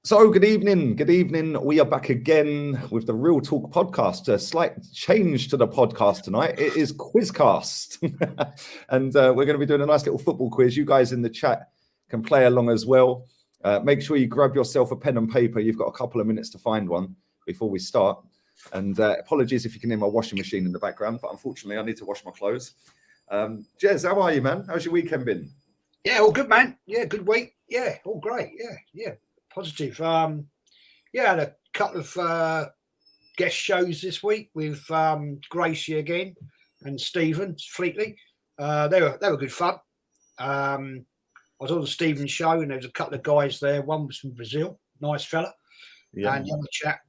So, good evening. Good evening. We are back again with the Real Talk podcast. A slight change to the podcast tonight. It is Quizcast. And we're going to be doing a nice little football quiz. You guys in the chat can play along as well. Make sure you grab yourself a pen and paper. You've got a couple of minutes to find one before we start. And apologies if you can hear my washing machine in the background, but unfortunately I need to wash my clothes. Jez, how are you, man? How's your weekend been? Yeah, all good, man. Yeah, good week. Yeah, all great. Yeah. Positive. Had a couple of guest shows this week with Gracie again and Stephen Fleetley. They were good fun. I was on the Stephen show and there was a couple of guys there. One was from Brazil, nice fella. Yeah. And the other chat.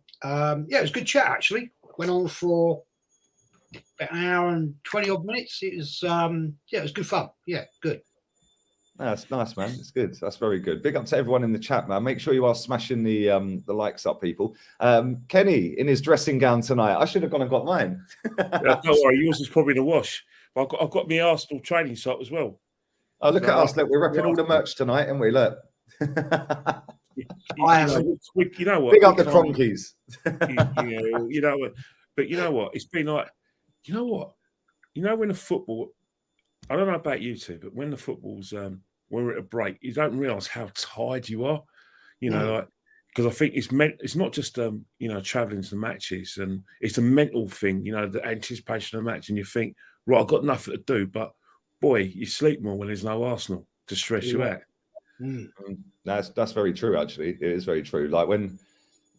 It was a good chat actually. Went on for about an hour and 20 odd minutes. It was it was good fun. Yeah, good. That's nice, man. It's good. That's very good. Big up to everyone in the chat, man. Make sure you are smashing the likes up, people. Kenny in his dressing gown tonight. I should have gone and got mine. Don't worry, yours is probably the wash. But I've got my Arsenal training shot as well. Oh, look at us. Look, we're repping all the merch tonight, and we look. You know what? Big up the Cronkies. You know what? But you know what? It's been like, you know what? You know when the football, I don't know about you two, but when the football's when we're at a break, you don't realise how tired you are. You know, like because I think it's not just travelling to the matches, and it's a mental thing. You know, the anticipation of the match, and you think, right, I've got nothing to do, but boy, you sleep more when there's no Arsenal to stress you out. That's very true. Actually, it is very true. Like when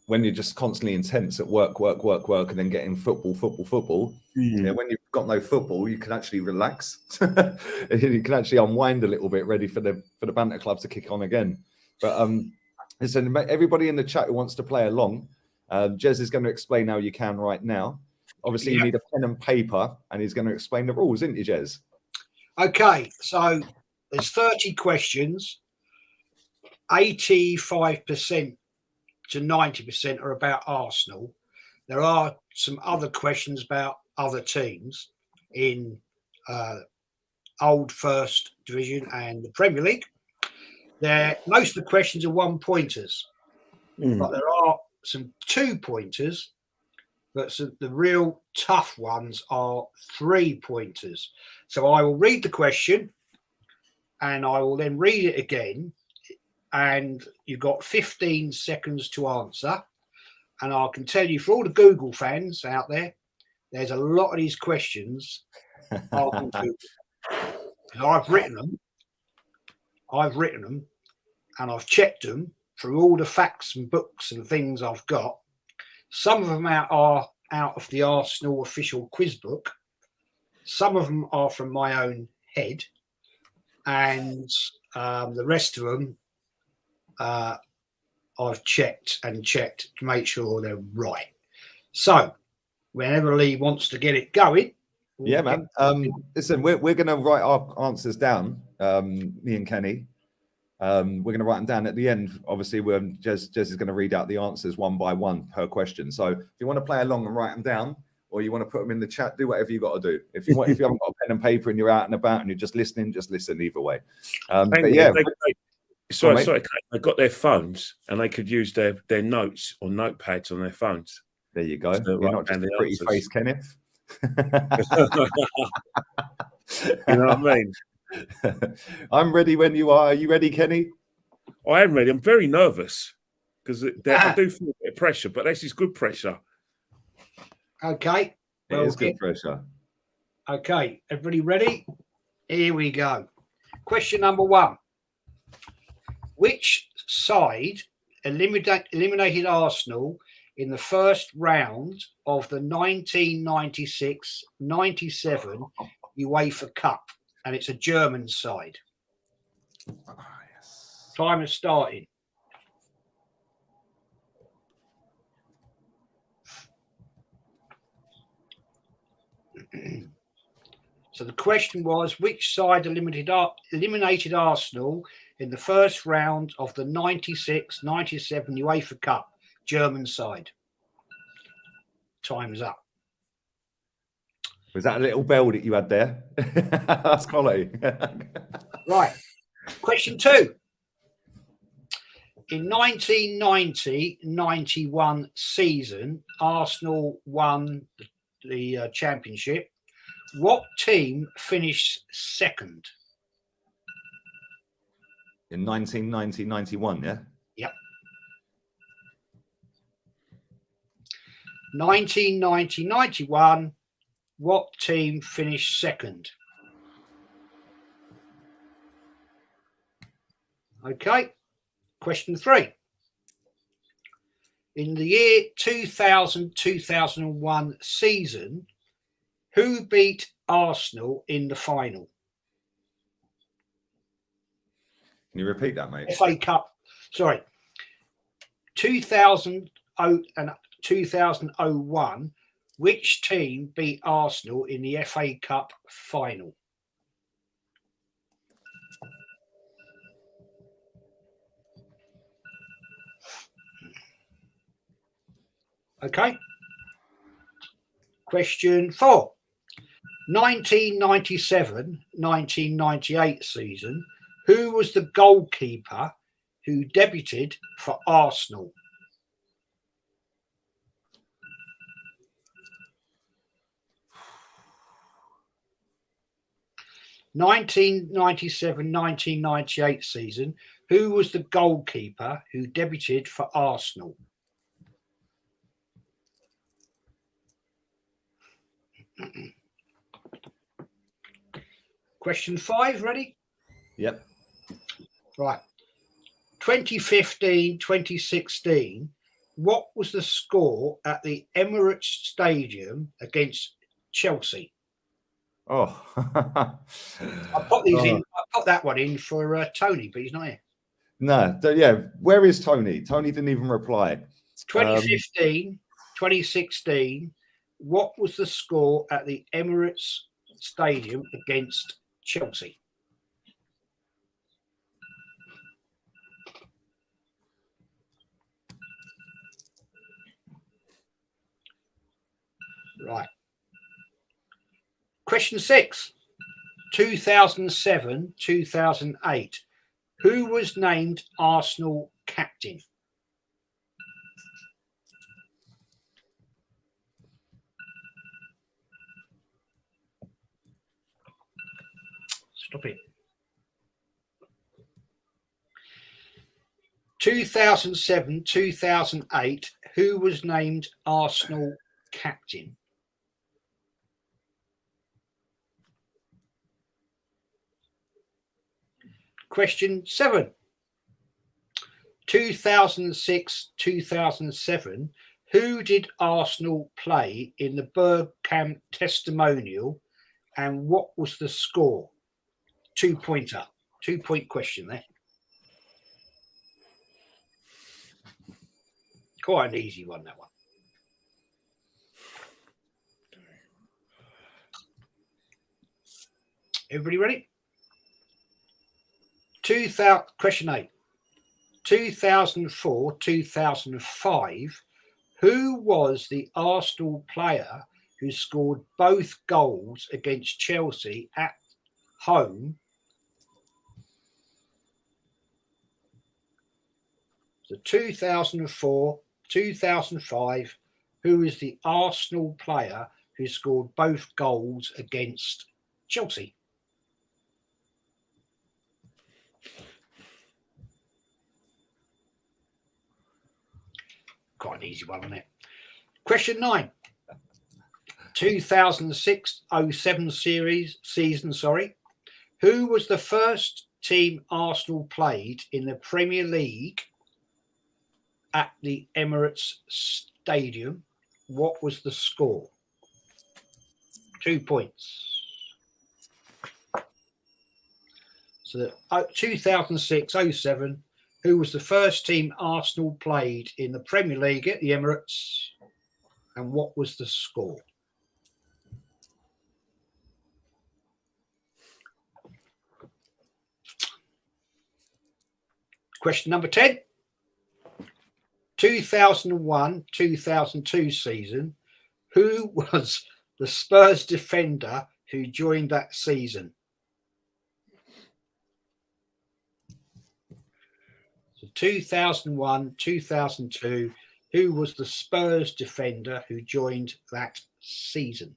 you're just constantly intense at work, and then getting football. Yeah, when you've got no football, you can actually relax. You can actually unwind a little bit, ready for the banter club to kick on again. But listen, everybody in the chat who wants to play along, Jez is going to explain how you can right now. Obviously, you need a pen and paper, and he's going to explain the rules, isn't he, Jez? Okay, so there's 30 questions. 85% to 90% are about Arsenal. There are some other questions about other teams in old First Division and the Premier League. Most of the questions are 1-pointers, but there are some 2-pointers, but the real tough ones are 3-pointers. So I will read the question and I will then read it again, and you've got 15 seconds to answer. And I can tell you, for all the Google fans out there, there's a lot of these questions are on Google. And I've written them, and I've checked them through all the facts and books and things I've got. Some of them are out of the Arsenal official quiz book. Some of them are from my own head, and the rest of them I've checked to make sure they're right. So whenever Lee wants to get it going. Yeah, man. Listen, we're going to write our answers down, me and Kenny. We're going to write them down at the end. Obviously, Jez is going to read out the answers one by one per question. So if you want to play along and write them down, or you want to put them in the chat, do whatever you got to do. If you haven't got a pen and paper and you're out and about and you're just listening, just listen either way. But yeah. Sorry, they got their phones and they could use their notes or notepads on their phones. There you go. You're not just a pretty face, Kenneth. You know what I mean? I'm ready when you are. Are you ready, Kenny? I am ready. I'm very nervous because I do feel a bit of pressure, but this is good pressure. Okay. It is good pressure. Okay. Everybody ready? Here we go. Question number 1. Which side eliminated Arsenal in the first round of the 1996-97 UEFA Cup? And it's a German side. Yes. Time is starting. So the question was, which side eliminated Arsenal in the first round of the 96-97 UEFA Cup? German side. Time's up. Was that a little bell that you had there? That's quality. Right. Question 2. In 1990-91 season, Arsenal won the championship. What team finished second? In 1990-91, yeah? Yep. 1990-91, what team finished second? Okay. Question 3. In the year 2000-2001 season, who beat Arsenal in the final? Can you repeat that, mate? FA Cup. Sorry. 2000 and 2001, which team beat Arsenal in the FA Cup final? Okay. Question 4. 1997-1998 season, who was the goalkeeper who debuted for Arsenal? (1997-1998 season, who was the goalkeeper who debuted for Arsenal? Question 5, ready? Yep. Right. 2015-2016, what was the score at the Emirates Stadium against Chelsea? Oh. I put these in. I put that one in for Tony, but he's not here. No, yeah. Where is Tony? Tony didn't even reply. 2015, 2016, what was the score at the Emirates Stadium against Chelsea? Right. Question 6. 2007-2008. Who was named Arsenal captain? Stop it. 2007-2008. Who was named Arsenal captain? Question 7. 2006-2007. Who did Arsenal play in the Bergkamp testimonial, and what was the score? 2-pointer. 2-point question there. Quite an easy one, that one. Everybody ready? Question 8. 2004-2005. Who was the Arsenal player who scored both goals against Chelsea at home? So 2004-2005. Who is the Arsenal player who scored both goals against Chelsea? Quite an easy one, isn't it? Question 9. 2006-07 season. Who was the first team Arsenal played in the Premier League at the Emirates Stadium? What was the score? 2 points. So 2006-07. Who was the first team Arsenal played in the Premier League at the Emirates, and what was the score? Question number 10. 2001-2002 season. Who was the Spurs defender who joined that season? So 2001, 2002. Who was the Spurs defender who joined that season?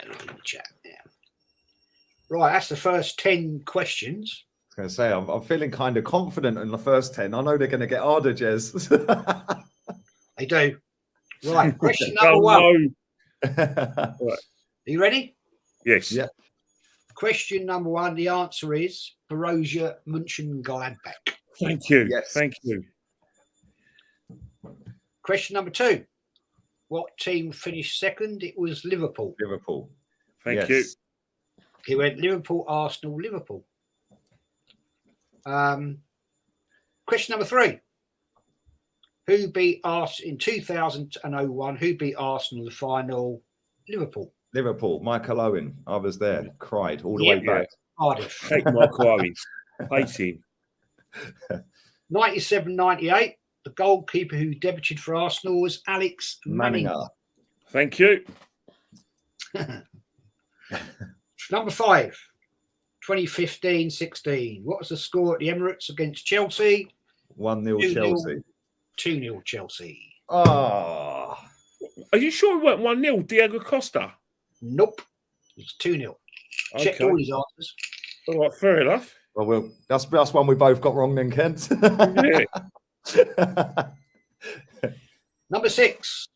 Look in the chat now. Right, that's the first 10 questions. I was going to say, I'm feeling kind of confident in the first 10. I know they're going to get harder, Jez. They do. Right, question number one. Right. Are you ready? Yes. Yeah. Question number one. The answer is Borussia Mönchengladbach. Thank you. Yes. Thank you. Question number two. What team finished second? It was Liverpool. Liverpool. Thank you. It went Liverpool, Arsenal, Liverpool. Question number three. Who beat Arsenal in 2001? Who beat Arsenal in the final? Liverpool. Liverpool. Michael Owen. I was there. Cried all the Yeah. way back. Cardiff. Hate Mark Owens. Hate him. 97-98. The goalkeeper who debuted for Arsenal was Alex Manninger. Thank you. Number five. 2015-16. What was the score at the Emirates against Chelsea? 1-0 Chelsea. 2-0 Chelsea. Oh. Are you sure it weren't 1-0 Diego Costa? Nope. It's 2-0. Checked all his answers. All right, fair enough. Well, that's one we both got wrong then, Kent. Yeah. Number six.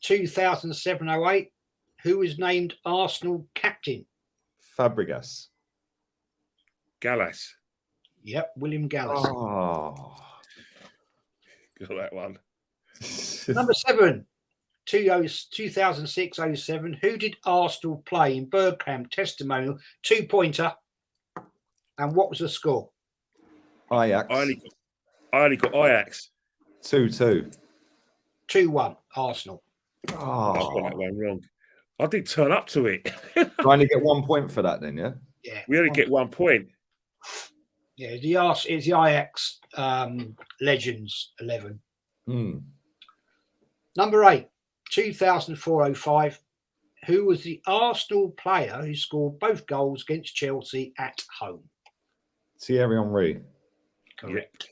2007-08. Who was named Arsenal captain? Fabregas. Gallas. Yep, William Gallas. Oh. Got that one. Number seven. 2006-07. Who did Arsenal play in Bergkamp testimonial? 2-pointer. And what was the score? Ajax. I only got Ajax. 2-2. 2-1 Arsenal. I got that one wrong. I did turn up to it. I only get 1 point for that then, yeah? Yeah. We only get 1 point. Yeah, it's the Ajax Legends 11. Number 8, 2004-05. Who was the Arsenal player who scored both goals against Chelsea at home? Thierry Henry. Correct.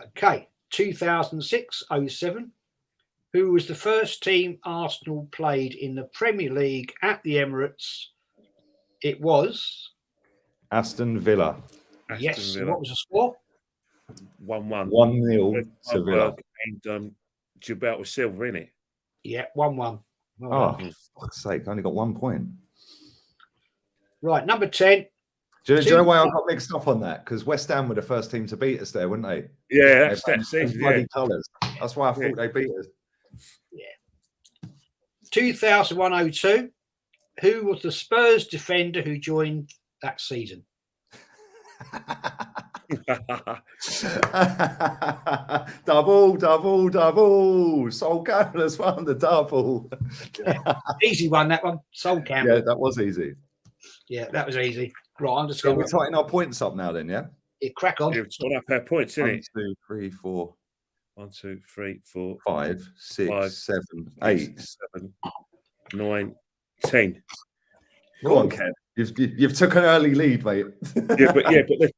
Okay, 2006-07. Who was the first team Arsenal played in the Premier League at the Emirates? It was Aston Villa. yes. Villa. What was the score? 1-1. 1-0 to Villa. And Gilberto Silva, innit? Yeah, 1-1. Well, for fuck's sake, I only got 1 point. Right, number 10. Do you know why I got mixed up on that? Because West Ham were the first team to beat us there, weren't they? Yeah, that's easy. Yeah. Colours. That's why I thought they beat us. Yeah. 2001-02. Who was the Spurs defender who joined that season? Double. Sol Campbell's won the double. Yeah. Easy one, that one. Sol Campbell. Yeah, that was easy. Yeah, that was easy. Right, I'm just So going we're tightening our points up now then, yeah? Yeah, crack on. You've got up our points, isn't it? 1, 2, 3, 4. 1, 2, 3, 4, 5, 6, 7, 8, 7, 9, 10. Go on, Ken. You've took an early lead, mate. yeah, but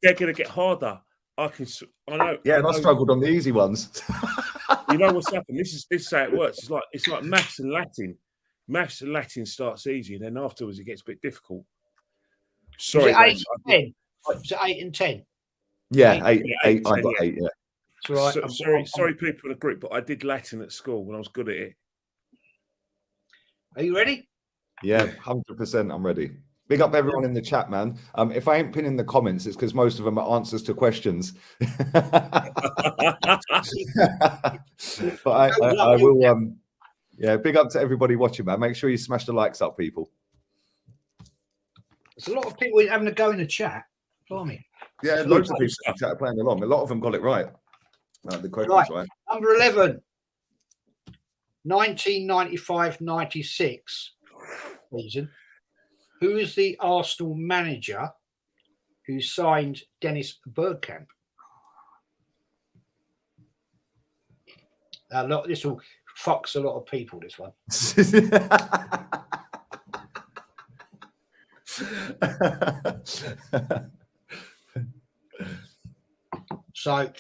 they're going to get harder. I know. Yeah, and I struggled on the easy ones. You know what's happened? This is how it works. It's like maths and Latin. Maths and Latin starts easy, and then afterwards it gets a bit difficult. Sorry, was it 8 and 10? Was it 8 and 10? Yeah, 8. I got 8. Yeah. That's right. Sorry, people in the group, but I did Latin at school when I was good at it. Are you ready? Yeah, 100%. I'm ready. Big up everyone in the chat, man. If I ain't pinning the comments, it's because most of them are answers to questions. But I will. Yeah, big up to everybody watching, man. Make sure you smash the likes up, people. There's a lot of people having a go in the chat. Blimey. Yeah, loads of people in the chat are playing along. A lot of them got it right. The questions, right? Number 11. 1995-96 season. Who is the Arsenal manager who signed Dennis Bergkamp? This will fox a lot of people, this one. So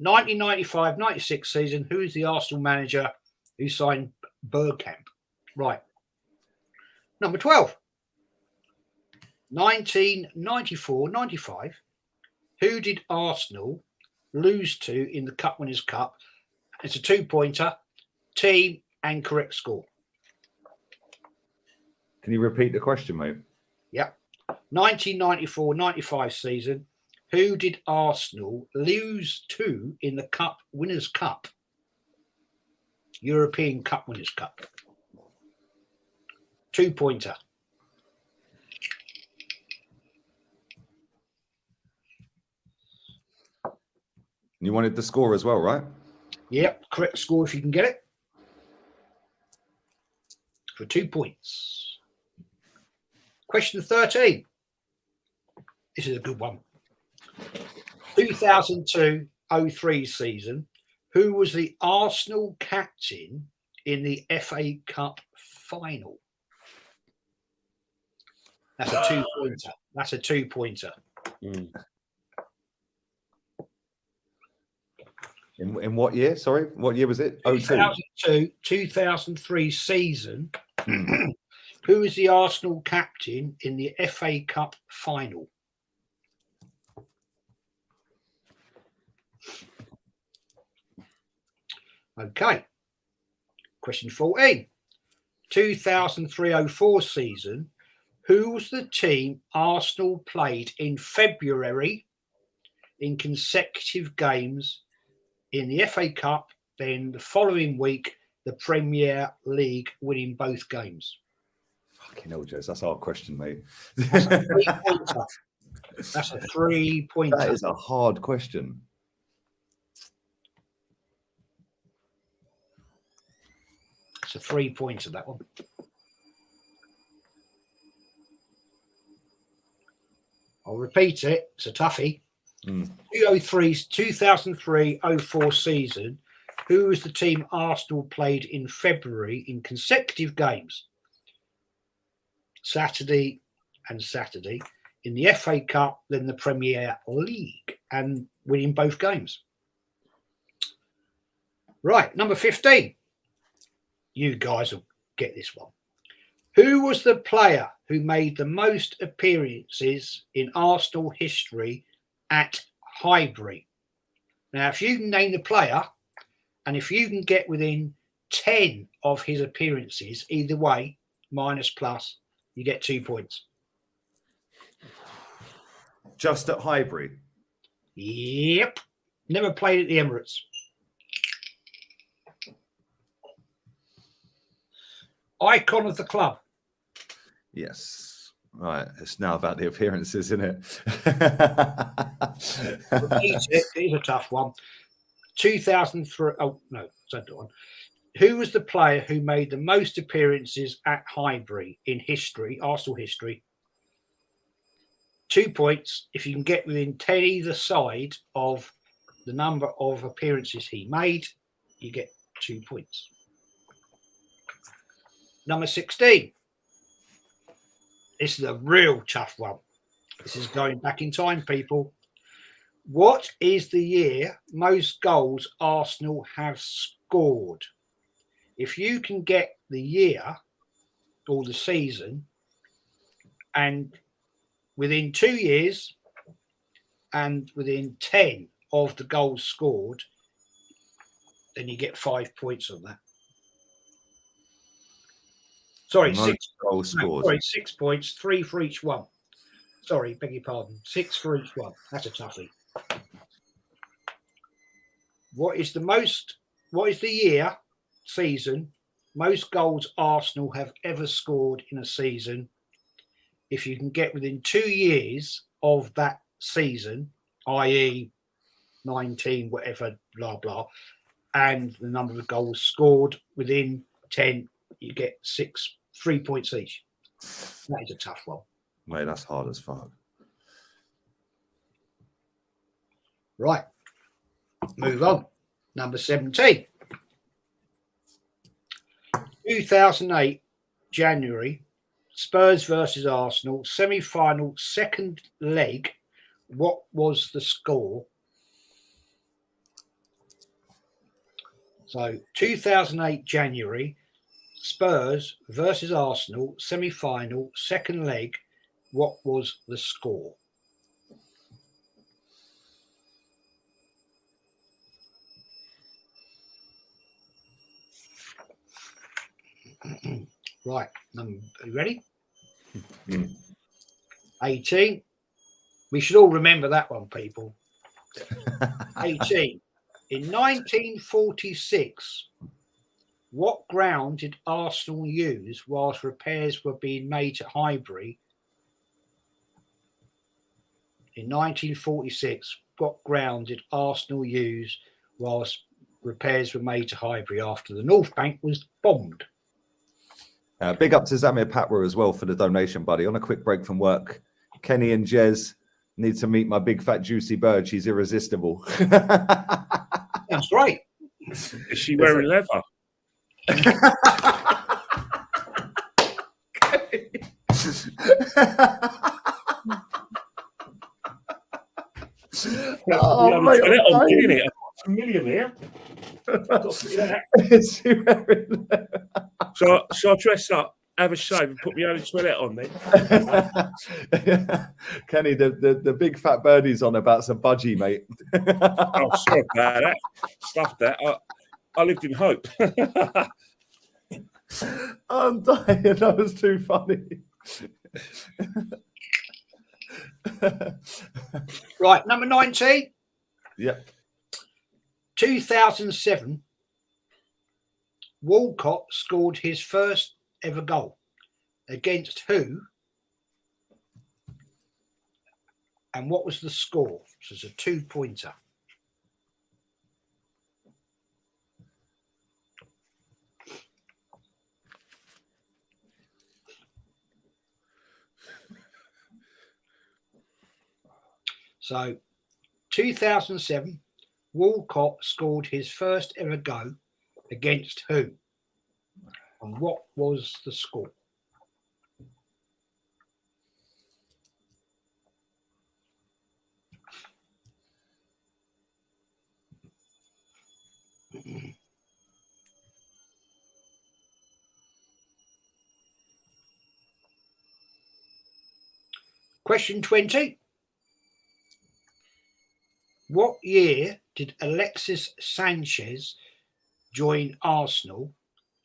1995-96 season, who is the Arsenal manager who signed Bergkamp? Right. Number 12. 1994-95. Who did Arsenal lose to in the Cup Winners' Cup? It's a 2-pointer, team and correct score. Can you repeat the question, mate? Yep. 1994-95 season. Who did Arsenal lose to in the Cup Winners' Cup? European Cup Winners' Cup. 2-pointer. You wanted the score as well, right? Yep, correct score if you can get it. For 2 points. Question 13. This is a good one. 2002-03 season. Who was the Arsenal captain in the FA Cup final? That's a 2-pointer. That's a 2-pointer. In what year? Sorry, what year was it? 2002-2003 season. Who is the Arsenal captain in the FA Cup final? Okay. Question 14. 2003-04 season. Who was the team Arsenal played in February in consecutive games in the FA Cup, then the following week, the Premier League, winning both games? Fucking hell, Jez, that's our question, mate. That's a 3-pointer. That's a 3-pointer. That is a hard question. It's a 3-pointer, that one. I'll repeat it. It's a toughie. 2003-04 season. Who was the team Arsenal played in February in consecutive games? Saturday and Saturday. In the FA Cup, then the Premier League, and winning both games. Right, number 15. You guys will get this one. Who was the player who made the most appearances in Arsenal history at Highbury? Now, if you can name the player, and if you can get within 10 of his appearances, either way, minus plus, you get 2 points. Just at Highbury? Yep. Never played at the Emirates. Icon of the club. Yes. Right. It's now about the appearances, isn't it? It is a tough one. 2003. Oh, no, second one. Who was the player who made the most appearances at Highbury in history, Arsenal history? 2 points. If you can get within 10 either side of the number of appearances he made, you get 2 points. Number 16. This is a real tough one. This is going back in time, people. What is the year most goals Arsenal have scored? If you can get the year or the season, and within 2 years and within 10 of the goals scored, then you get 5 points on that. Sorry, Most goals scored. Sorry, 6 points, 3 for each one. Sorry, beg your pardon. 6 for each one. That's a toughie. What is the year, season, most goals Arsenal have ever scored in a season? If you can get within 2 years of that season, i.e. 19, whatever, blah, blah, and the number of goals scored within 10, you get 3 points each. That is a tough one. Mate, that's hard as fuck. Right. Move on. Number 17. 2008 January, Spurs versus Arsenal, semi-final, second leg. What was the score? So 2008 January, Spurs versus Arsenal, semi-final, second leg. What was the score? Right, are you ready? 18. We should all remember that one, people. 18. In 1946, what ground did Arsenal use whilst repairs were being made at Highbury? In 1946, what ground did Arsenal use whilst repairs were made to Highbury after the North Bank was bombed? Big up to Zamir Patwa as well for the donation, buddy. On a quick break from work, Kenny and Jez need to meet my big fat juicy bird. She's irresistible. Sounds great. Is she wearing leather? Oh, mate, I'm doing it. I've got a million here. So I dress up, have a shave, and put my own toilet on then. Kenny, the big fat birdie's on about some budgie, mate. Oh, sorry about that. Stuff that. I lived in hope. I'm dying. That was too funny. Right, number 19. Yep. 2007, Walcott scored his first ever goal. Against who? And what was the score? So it's a 2-pointer. So 2007, Walcott scored his first ever goal. Against who? And what was the score? Question 20. What year did Alexis Sanchez join Arsenal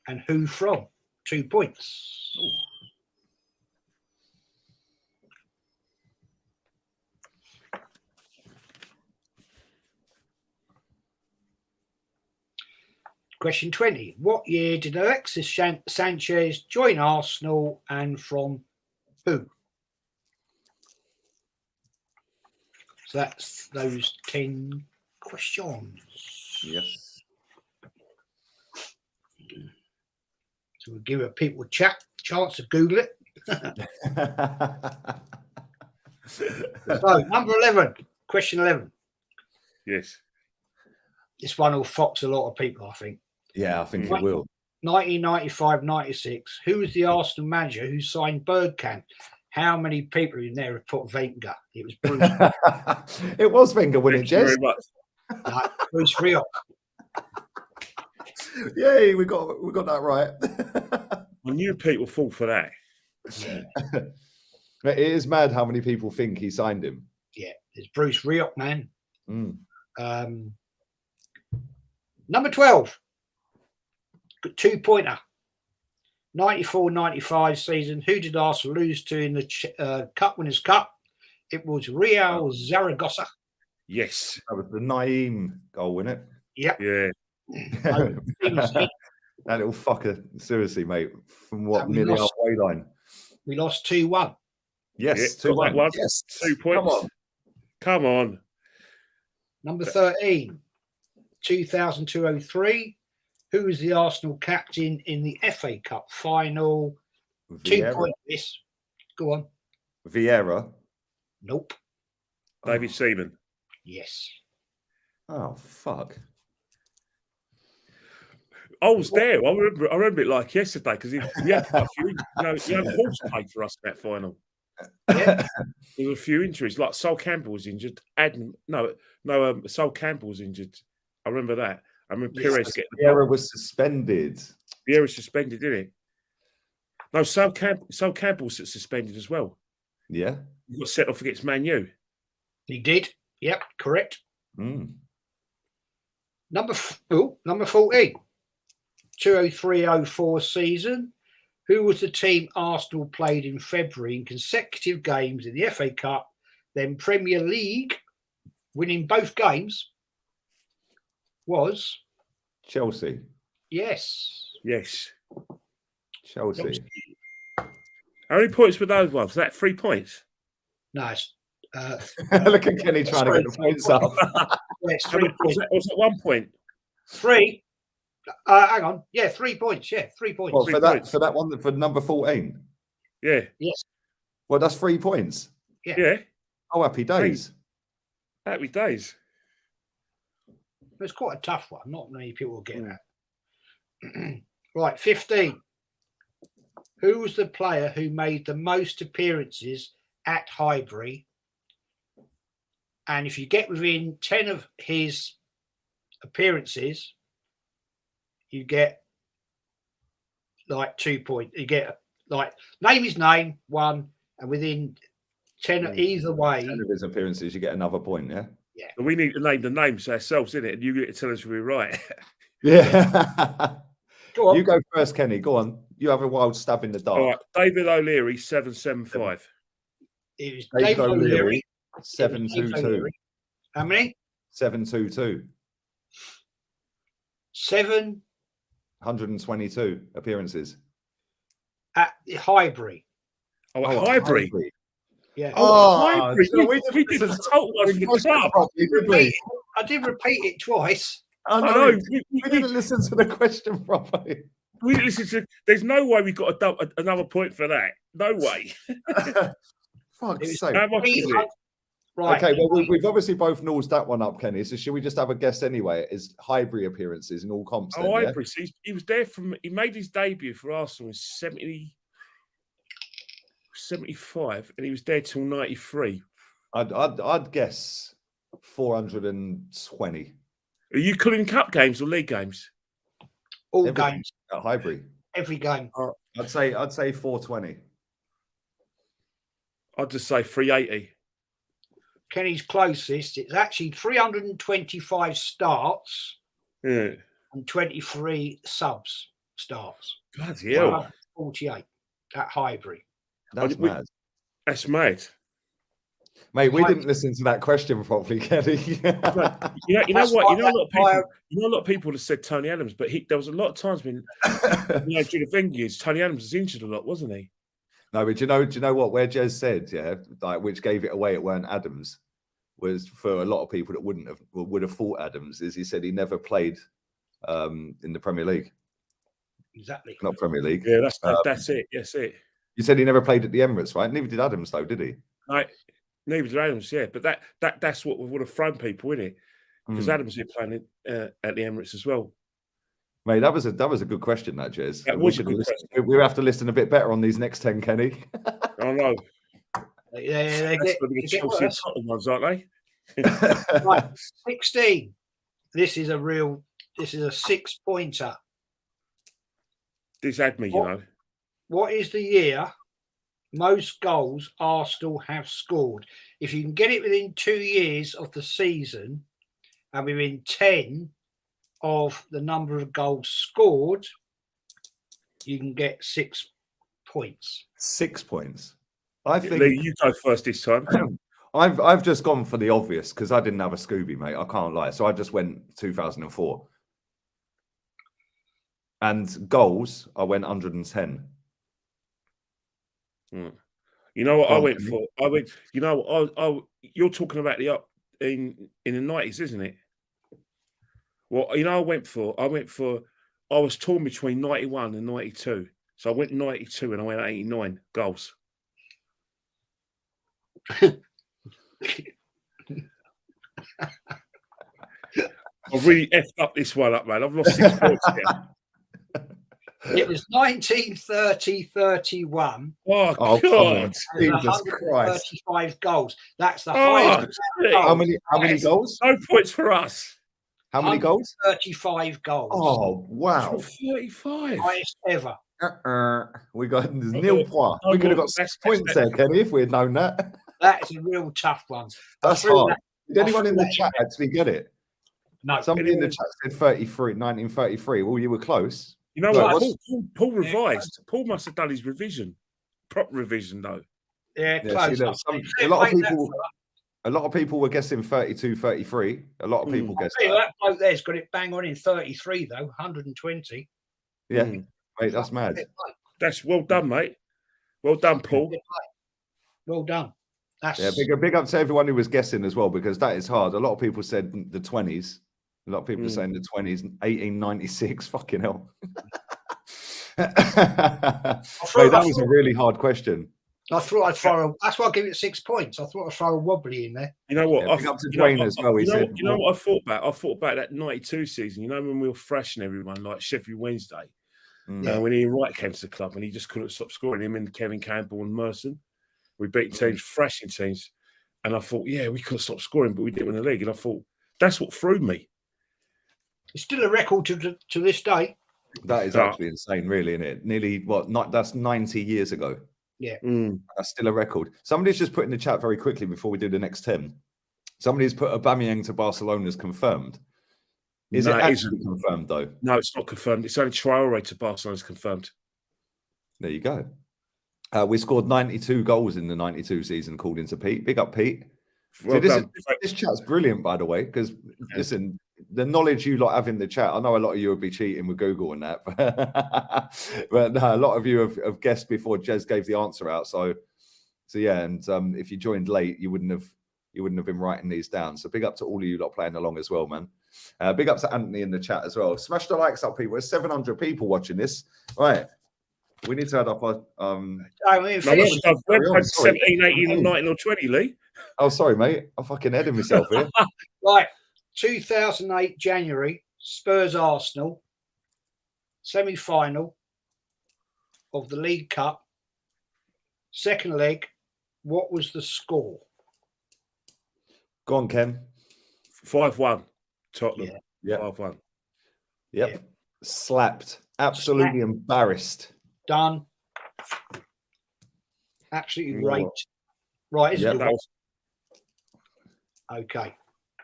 and who from? 2 points. Ooh. Question 20. What year did Alexis Sanchez join Arsenal and from who? So that's those 10 questions. Yes. So we'll give people a chance to Google it. So number 11, question 11. Yes. This one will fox a lot of people, I think. Yeah, I think it will. 1995-96. Who was the Arsenal manager who signed Bergkamp? How many people in there have put Wenger? It was Bruce. It was Wenger, wasn't it, Jez? Very much. No, Bruce Rioch. Yay, we got that right. I knew people fall for that. Yeah. It is mad how many people think he signed him. Yeah, it's Bruce Rioch, man. Mm. Number 12. 2-pointer. 94-95 season. Who did Arsenal lose to in the Cup Winners' Cup? It was Real Zaragoza. Yes. That was the Naeem goal, wasn't it? Yep. Yeah. That little fucker, seriously, mate. From what, nearly halfway line? We lost 2-1. Yes, yeah, 2-1. Yes. 2 points. Come on. Number 13. 2002-03. Who was the Arsenal captain in the FA Cup final? Vieira. 2 points. This. Go on. Vieira. Nope. David Seaman. Yes. Oh, fuck. I was there. I remember it like yesterday because we had quite a few. You had Horse played for us in that final. Yeah. There were a few injuries. Like Sol Campbell was injured. Sol Campbell was injured. I remember that. I remember Perez getting the Vieira was suspended. Vieira was suspended, didn't he? No, Sol Campbell was suspended as well. Yeah. He got set off against Man U. He did. Yep, correct. Mm. Number 14. 203-04 season. Who was the team Arsenal played in February in consecutive games in the FA Cup, then Premier League, winning both games? Was Chelsea. Yes. Chelsea. How many points were those ones? Was that 3 points? No, it's, look at Kenny trying to get the points up. yeah, it's 3 points. Was that 1 point? 3. Hang on. Yeah, 3 points. Yeah, 3 points. Well, 3 for points. that one, for number 14. Yeah. Yes. Well, that's 3 points. Yeah. Oh, happy days. Happy days. It's quite a tough one. Not many people will get that. Right, 15. Who was the player who made the most appearances at Highbury? And if you get within 10 of his appearances, you get like 2 points. You get like name his name, 1, and within 10 either way. 10 of his appearances, you get another point, yeah? Yeah. We need to name the names ourselves, innit? And you get to tell us if we're right. Yeah. Go on. You go first, Kenny. Go on. You have a wild stab in the dark. All right. David O'Leary, 775. It was David David O'Leary. 722. How many? 722. 7 122 appearances. at Highbury. Oh, at Highbury. Yeah. Highbury. so We did the total of the club. I did repeat it twice. I I know. know. We didn't listen to the question properly. We didn't listen to. There's no way we got another point for that. No way. Fuck's sake. How much is it? Right. Okay, well, we've obviously both nosed that one up, Kenny. So should we just have a guess anyway? Is Highbury appearances in all comps? Then, yeah? Highbury. He was there he made his debut for Arsenal in 75, and he was there till 93. I'd guess 420. Are you including cup games or league games? All Every games. at Highbury. Every game. I'd say 420. I'd just say 380. Kenny's closest. It's actually 325 starts Yeah. and 23 subs starts. Bloody hell. 48 at Highbury. That's mad. That's mad. Mate, we didn't listen to that question properly, Kenny. You know what? A lot of people have said Tony Adams, but there was a lot of times when during the Wenger years, Tony Adams was injured a lot, wasn't he? No, but do you know what? Where Jez said, yeah, like which gave it away, it weren't Adams, was for a lot of people that would have thought Adams, is he said he never played in the Premier League. Exactly. Not Premier League. Yeah, that's it. That's it. You said he never played at the Emirates, right? Neither did Adams, though, did he? Right. Neither did Adams, yeah. But that's what would have thrown people, isn't it? Because Adams is playing at the Emirates as well. Mate, that was a good question, that, Jez. We have to listen a bit better on these next 10, Kenny. I know. They That's get the Chelsea and Tottenham ones, aren't they? right, 16. This is a 6-pointer. This had me, you know. What is the year most goals Arsenal have scored? If you can get it within 2 years of the season and within 10 of the number of goals scored, you can get 6 points. 6 points. I think Lee, you go first this time. I've just gone for the obvious because I didn't have a Scooby, mate. I can't lie. So I just went 2004. And goals, I went 110. You know what I went for? You're talking about in the 90s, isn't it? Well, you know, I was torn between 91 and 92. So I went 92 and I went 89 goals. I've really effed up this one up, man. I've lost 6 points here. It was 1930-31. Oh, Oh, God. Jesus Christ. 135 goals. That's the Oh, highest. How many goals? No points for us. How many goals? 35 goals. Oh, wow. 35. Highest ever. We got nil point. No We could have more. got 6 points there, Kenny, if we had known that. That is a real tough one. That's hard. Did anyone in the chat actually get it? No. Somebody in the chat said 1933. Well, you were close. You know No, what? Paul revised. Paul must have done his revision. Proper revision, though. Yeah, see, close. a lot of people were guessing 32, 33. A lot of people guessed that. That bloke there's got it bang on in 33, though. 120. Yeah, mate, that's mad. That's well done, mate. Well done, Paul. Well done. That's Big up to everyone who was guessing as well, because that is hard. A lot of people said the 20s. A lot of people are saying the 20s, 1896. Fucking hell. Mate, that was a really hard question. I thought I'd throw. That's why I give it 6 points. I thought I'd throw a wobbly in there. You know what? Big up to Dwayne as well. You know what I thought about? I thought about that 92 season. You know, when we were fresh and everyone, like Sheffield Wednesday. When Ian Wright came to the club and he just couldn't stop scoring. Him and Kevin Campbell and Merson. We beat teams, thrashing teams. And I thought, yeah, we couldn't stop scoring, but we didn't win the league. And I thought, that's what threw me. It's still a record to this day. That is actually insane, really, isn't it? Nearly, that's 90 years ago. Yeah. That's still a record. Somebody's just put in the chat very quickly before we do the next 10. Somebody's put Aubameyang to Barcelona as confirmed. Is it actually confirmed, though? No, it's not confirmed. It's only Traore to Barcelona is confirmed. There you go. We scored 92 goals in the 92 season, according to Pete. Big up, Pete. Well this chat's brilliant, by the way, because, listen, the knowledge you lot have in the chat, I know a lot of you would be cheating with Google and that, but no, a lot of you have guessed before Jez gave the answer out. So yeah, and if you joined late, you wouldn't have been writing these down. So big up to all of you lot playing along as well, man. Big up to Anthony in the chat as well. Smash the likes up, people. There's 700 people watching this. Right. We need to add up our 17, 18, 19 or 20, Lee. Oh, sorry, mate. I'm fucking heading myself here. Right. 2008 January, Spurs Arsenal semi-final of the League Cup. Second leg. What was the score? Go on, Ken. 5-1. Tottenham. Yeah. 5-1. Yep. Yeah. Slapped. Absolutely embarrassed. Done. Absolutely raped. Right, isn't it? Okay.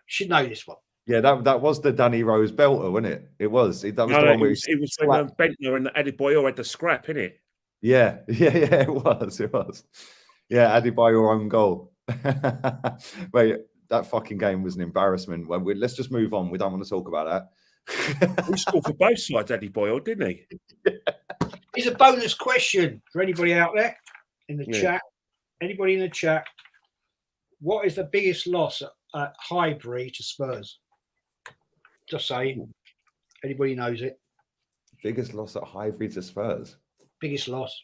Should know this one. Yeah, that was the Danny Rose belter, wasn't it? It was. That was the one where it was when Bentner and Adebayor had the scrap, innit? Yeah, it was. Yeah, Adebayor own goal. Wait, that fucking game was an embarrassment. Let's just move on. We don't want to talk about that. He scored for both sides, Adebayor, didn't he? Here's a bonus question for anybody out there in the chat. Anybody in the chat? What is the biggest loss at Highbury to Spurs? Just saying. Anybody knows it? Biggest loss at Highbury to Spurs? Biggest loss.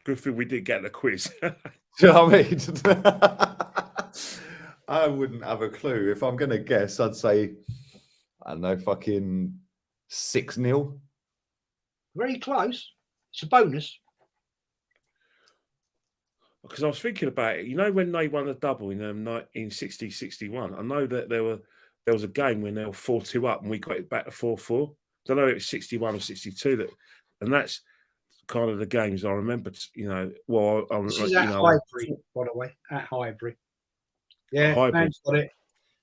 Good thing we did get the quiz. Do you know what I mean? I wouldn't have a clue. If I'm going to guess, I'd say, I don't know, fucking 6-0. Very close. It's a bonus. Because I was thinking about it. You know, when they won the double in 60-61, I know that there was a game when they were 4-2 up and we got it back to 4-4. I don't know if it was 61 or 62. And that's kind of the games I remember, you know. Well, this is at Highbury, by the way. At Highbury. Yeah, Highbury.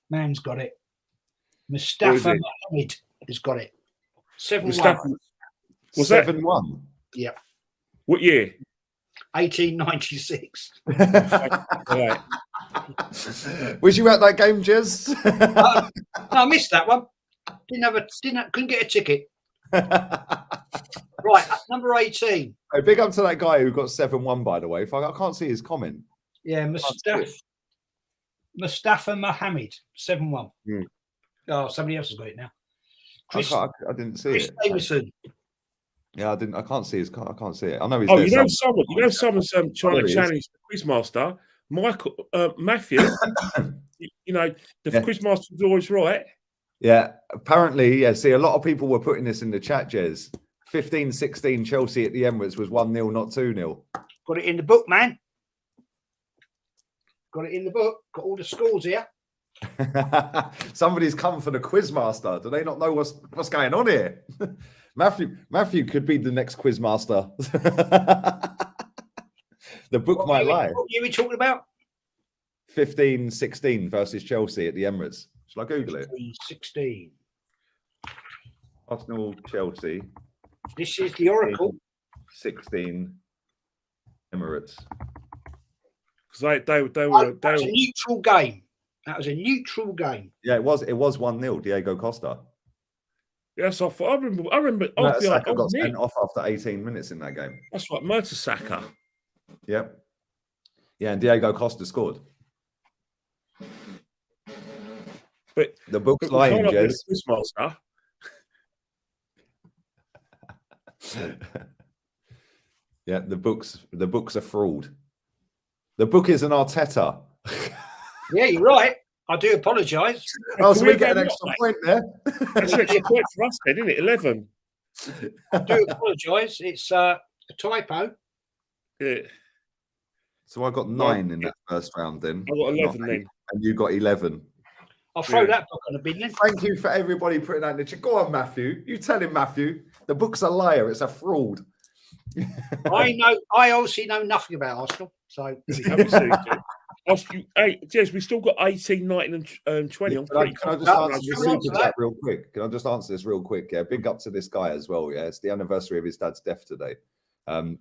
Man's got it. Mustafa Mohammed has got it. 7-1. Was 7-1? Yeah. What year? 1896. Right. Was you at that game, Jez? No, I missed that one. Couldn't get a ticket. Right, number 18. Hey, big up to that guy who got 7-1, by the way. I can't see his comment. Yeah, Mustafa Mohammed, 7-1. Oh, somebody else has got it now. I didn't see it. Davison. Yeah, I can't see his. I can't see it. I know he's. Oh, you know someone's trying to challenge the quizmaster, Matthew. You know the quizmaster was always right. Yeah, apparently, yeah. See, a lot of people were putting this in the chat, Jez. 15-16 Chelsea at the Emirates was 1-0, not 2-0. Got it in the book, man. Got it in the book. Got all the scores here. Somebody's come for the quizmaster. Do they not know what's going on here? Matthew could be the next quizmaster. The book might lie. What year are we talking about? 15-16 versus Chelsea at the Emirates. Shall I Google it? 16. Arsenal, Chelsea. This is the Oracle. 16 Emirates. Because they That were was a neutral game. That was a neutral game. Yeah, it was 1-0, Diego Costa. Yes, I remember. Saka got sent off after 18 minutes in that game. That's right, Mertesacker. Yep. Yeah, and Diego Costa scored. But the book's lying, Jez. Yeah, the book's a fraud. The book is an Arteta. Yeah, you're right. I do apologise. Oh, so we get an extra point there. That's an extra point for us then, isn't it? 11. I do apologise. It's a typo. Yeah. So I got 9 in that first round then. I got 11 then. And you got 11. I'll throw that book on the bin then. Thank you for everybody putting that in the chat. Go on, Matthew. You tell him, Matthew. The book's a liar. It's a fraud. I obviously know nothing about Arsenal. So hey, Jez, we still got 18, 19 and 20 on. Can I just answer this super chat real quick? Can I just answer this real quick? Yeah, big up to this guy as well. Yeah, it's the anniversary of his dad's death today.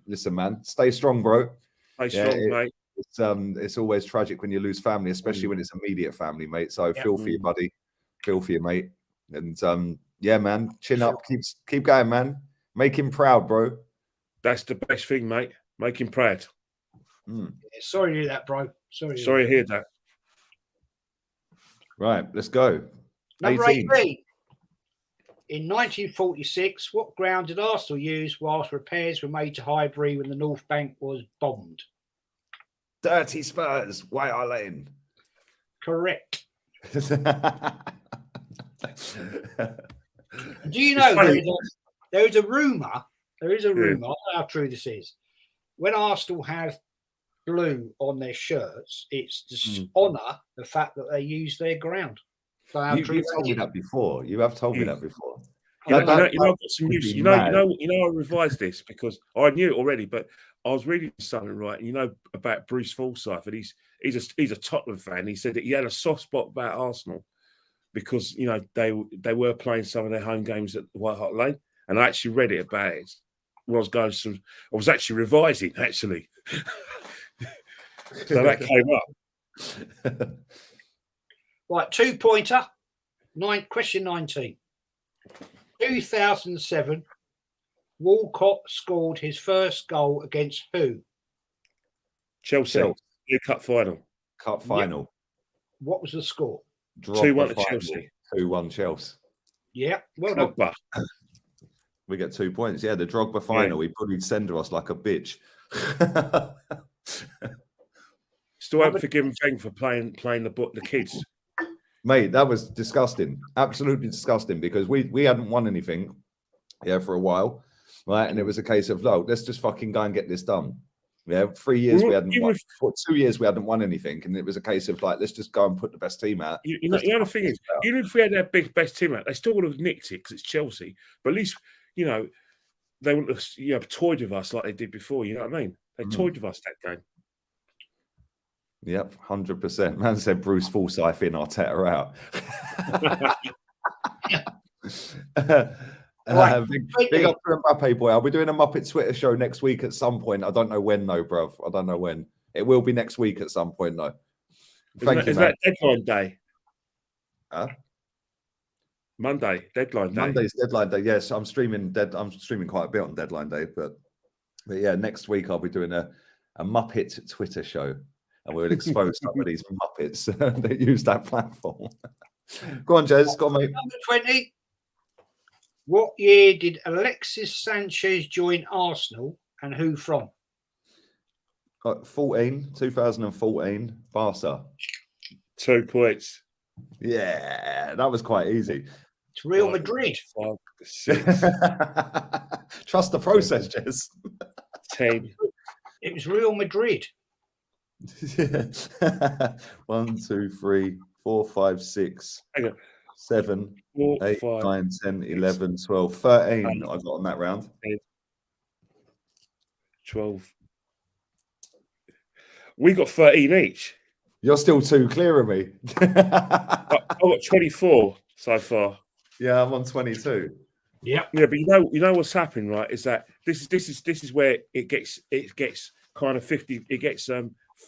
Listen, man, stay strong, bro. Stay strong, mate. It's always tragic when you lose family, especially when it's immediate family, mate. So feel for you, buddy. Feel for you, mate. And yeah, man, chin up, keep going, man. Make him proud, bro. That's the best thing, mate. Make him proud. Yeah, sorry to hear that, bro. Sorry to hear that. Right, let's go. Number 18. In 1946, what ground did Arsenal use whilst repairs were made to Highbury when the North Bank was bombed? Dirty Spurs, White Hart Lane. Correct. Do you know there is a rumour? There is a rumour. I don't know how true this is. When Arsenal have blue on their shirts, it's to honour the fact that they use their ground. So you've told me that before. You have told me that before. I've got some news. You know, I revised this because I knew it already, but I was reading something right. About Bruce Forsyth, and he's a Tottenham fan. He said that he had a soft spot about Arsenal because they were playing some of their home games at White Hart Lane, and I actually read it about it. I was actually revising actually, so that came up. Right, 2-pointer. Question 19. 2007, Walcott scored his first goal against who? Chelsea. The cup final. Cup final. Yep. What was the score? 2-1 to Chelsea. 2-1 Chelsea. Yeah, well done. We get 2 points. Yeah, the Drogba final. He bullied Senderos like a bitch. Still haven't forgiven Feng for playing the kids. Mate, that was disgusting. Absolutely disgusting because we hadn't won anything for a while. Right. And it was a case of, look, let's just fucking go and get this done. Yeah, 3 years we hadn't won. For 2 years we hadn't won anything. And it was a case of like, let's just go and put the best team out. You know the thing is, even if we had our best team out, they still would have nicked it because it's Chelsea. But at least, they wouldn't have toyed with us like they did before. You know what I mean? They toyed with us that game. Yep, 100%. Man said Bruce Forsyth in, Arteta out. Big up to Mbappe, boy. I'll be doing a Muppet Twitter show next week at some point. I don't know when, though, bruv. I don't know when. It will be next week at some point, though. Thank you, man. Is that deadline day? Huh? Monday, deadline day. Monday's deadline day. Yes, I'm streaming quite a bit on deadline day, but yeah, next week I'll be doing a Muppet Twitter show. And we'll expose some of these Muppets that use that platform. Go on, Jez. Go on, mate. Number 20. What year did Alexis Sanchez join Arsenal and who from? 2014, Barca. 2 points. Yeah, that was quite easy. It's Real Madrid. 6, Trust the process, Jez. 10. It was Real Madrid. 1, 2, 3, 4, 5, 6, Hang on. 7, 4, 8, 5, 9, 10, 6, 11, 12, 13 8, I got on that round. 10, 12. We got 13 each. You're still 2 clear of me. I got 24 so far. Yeah, I'm on 22. Yeah. Yeah, but you know what's happening, right? Is that this is where it gets kind of 50. It gets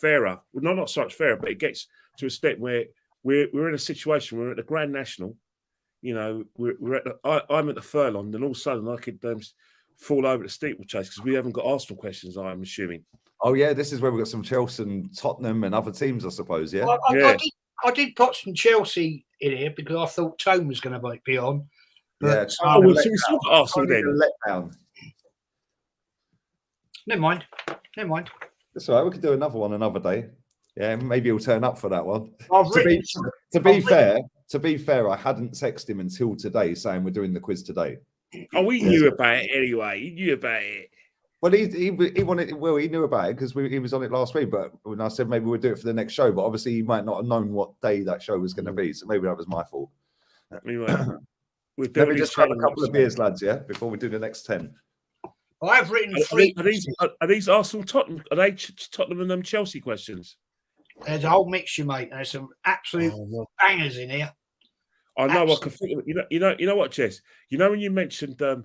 fairer. Well, not so much fairer, but it gets to a step where we're in a situation. We're at the Grand National. You know, we're at I'm at the furlong, and all of a sudden I could fall over the steeplechase because we haven't got Arsenal questions. I'm assuming. Oh yeah, this is where we've got some Chelsea and Tottenham and other teams, I suppose. Yeah. I did put some Chelsea in here because I thought Tone was going to be on. Yeah. But, Oh, well, so we still got Arsenal then. Letdown. Never mind. That's all right. We could do another one another day. Yeah, maybe he'll turn up for that one. To be fair, I hadn't texted him until today saying we're doing the quiz today. Oh, we knew about it anyway. He knew about it. Well, he wanted. Well, he knew about it because he was on it last week. But when I said maybe we'll do it for the next show, but obviously he might not have known what day that show was going to be. So maybe that was my fault. Anyway, let me just grab a couple of beers, lads. Yeah, before we do the next 10. I've written 3. Are these Arsenal Tottenham? Are they Tottenham and Chelsea questions? There's a whole mixture, mate. There's some absolute bangers in here. I know. I can think of it. You know what, Jess? You know when you mentioned, the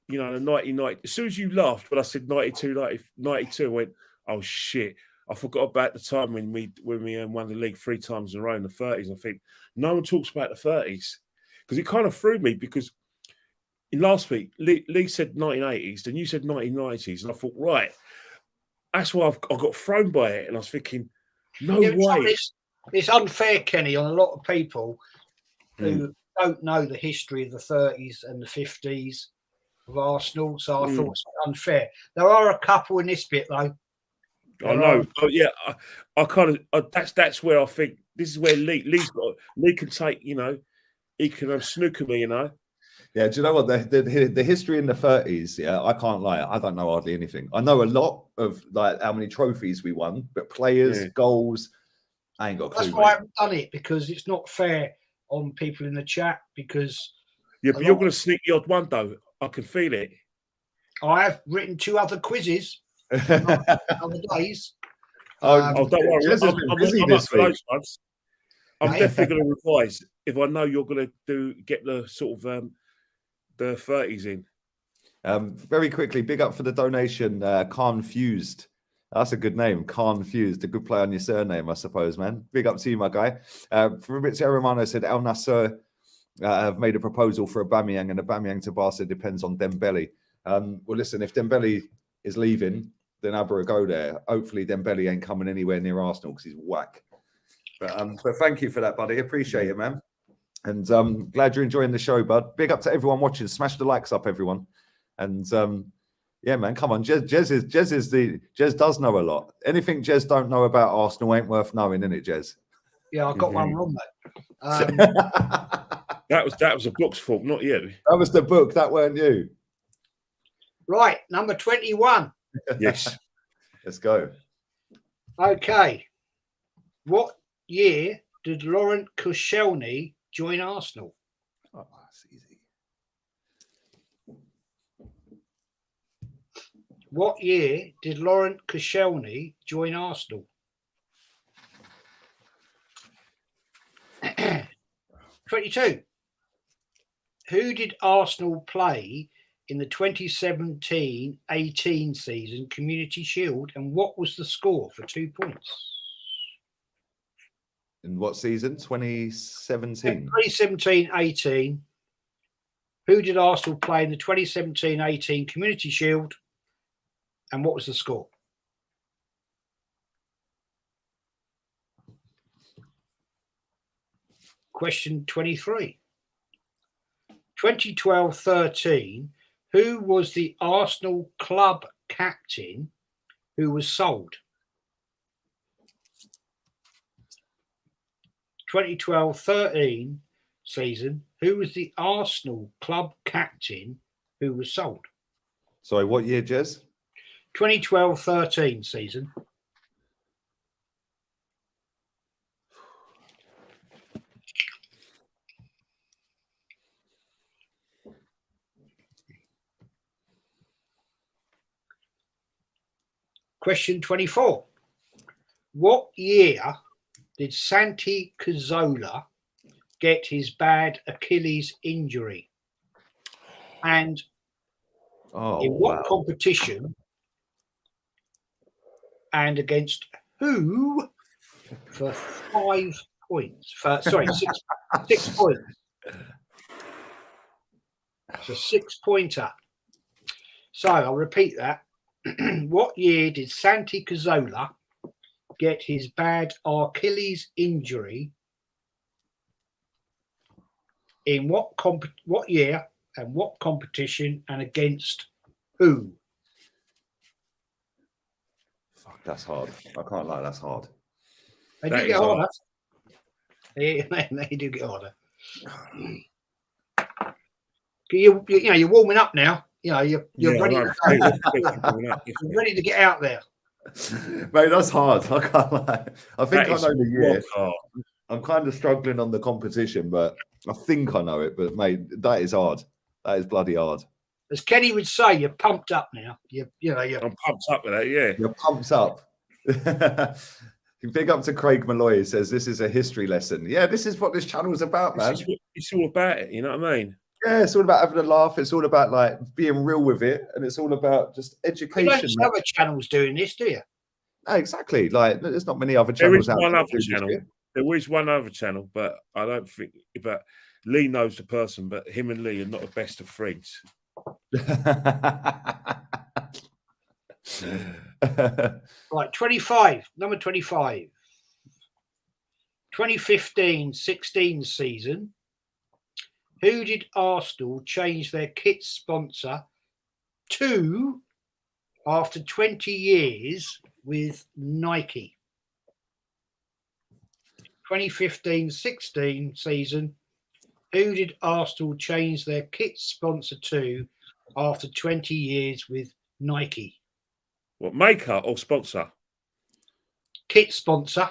1990. As soon as you laughed when I said 92, 92, I went, oh shit! I forgot about the time when we won the league 3 times in a row in the 30s. I think no one talks about the 30s because it kind of threw me because in last week Lee said 1980s, then you said 1990s, and I thought, right, that's why I got thrown by it, and I was thinking, no way. It's unfair, Kenny, on a lot of people who don't know the history of the 30s and the 50s of Arsenal. So I thought it's unfair. There are a couple in this bit though. I know. Oh yeah, I kind of that's where I think this is where Lee can take. He can snooker me. Yeah, do you know what the history in the 30s? Yeah, I can't lie. I don't know hardly anything. I know a lot of like how many trophies we won, but players, goals, I ain't got a clue. That's why I haven't done it because it's not fair on people in the chat. Because but you're going to sneak the odd one though. I can feel it. I have written 2 other quizzes other days. Don't worry. I'm definitely going to revise if I know you're going to get the sort of the 30s in. Very quickly, big up for the donation, Confused. That's a good name, Confused. A good play on your surname, I suppose, man. Big up to you, my guy. Fabrizio Romano said Al Nassr have made a proposal for Aubameyang, and Aubameyang to Barca depends on Dembele. Well, listen, if Dembele is leaving, then Abra go there. Hopefully, Dembele ain't coming anywhere near Arsenal because he's whack. But thank you for that, buddy. Appreciate it, man. And glad you're enjoying the show, bud. Big up to everyone watching. Smash the likes up, everyone. And yeah, man, come on. Jez does know a lot. Anything Jez don't know about Arsenal ain't worth knowing, isn't it, Jez? Yeah, I got one wrong, mate. That was a book's fault, not you. That was the book. That weren't you. Right, number 21. Yes. Let's go. Okay. What year did Laurent Koscielny join Arsenal? Oh, that's easy. What year did Laurent Koscielny join Arsenal? 22. Who did Arsenal play in the 2017-18 season Community Shield, and what was the score for 2 points? In what season? 2017. 2017-18. Who did Arsenal play in the 2017-18 Community Shield, and what was the score? Question 23. 2012-13, who was the Arsenal club captain who was sold? 2012-13, season, who was the Arsenal club captain who was sold? Sorry, what year, Jez? 2012-13 season. Question 24. What year did Santi Cazorla get his bad Achilles injury? And in what competition and against who for 5 points? Sorry, 6 points. It's a 6-pointer. So I'll repeat that. What year did Santi Cazorla get his bad Achilles injury? In what year and what competition and against who? Fuck, that's hard. I can't lie, that's hard. They do get harder. They do get harder. You're warming up now. You're ready. You're ready to get out there. Mate, that's hard. I can't lie. I think I know the year. I'm kind of struggling on the competition, but I think I know it. But mate, that is hard. That is bloody hard. As Kenny would say, you're pumped up now. You're I'm pumped up with that. Yeah, you're pumped up. Big up to Craig Malloy. He says this is a history lesson. Yeah, this is what this channel is about, man. It's all about it. You know what I mean? Yeah, it's all about having a laugh. It's all about like being real with it, and it's all about just education. You don't other channels doing this, do you? No, exactly. Like, there's not many other channels out there. There is one other channel, but I don't think. But Lee knows the person, but him and Lee are not the best of friends. Right, 25. Number 25. 2015-16 season. Who did Arsenal change their kit sponsor to after 20 years with Nike? 2015-16 season. Who did Arsenal change their kit sponsor to after 20 years with Nike? What, maker or sponsor? Kit sponsor.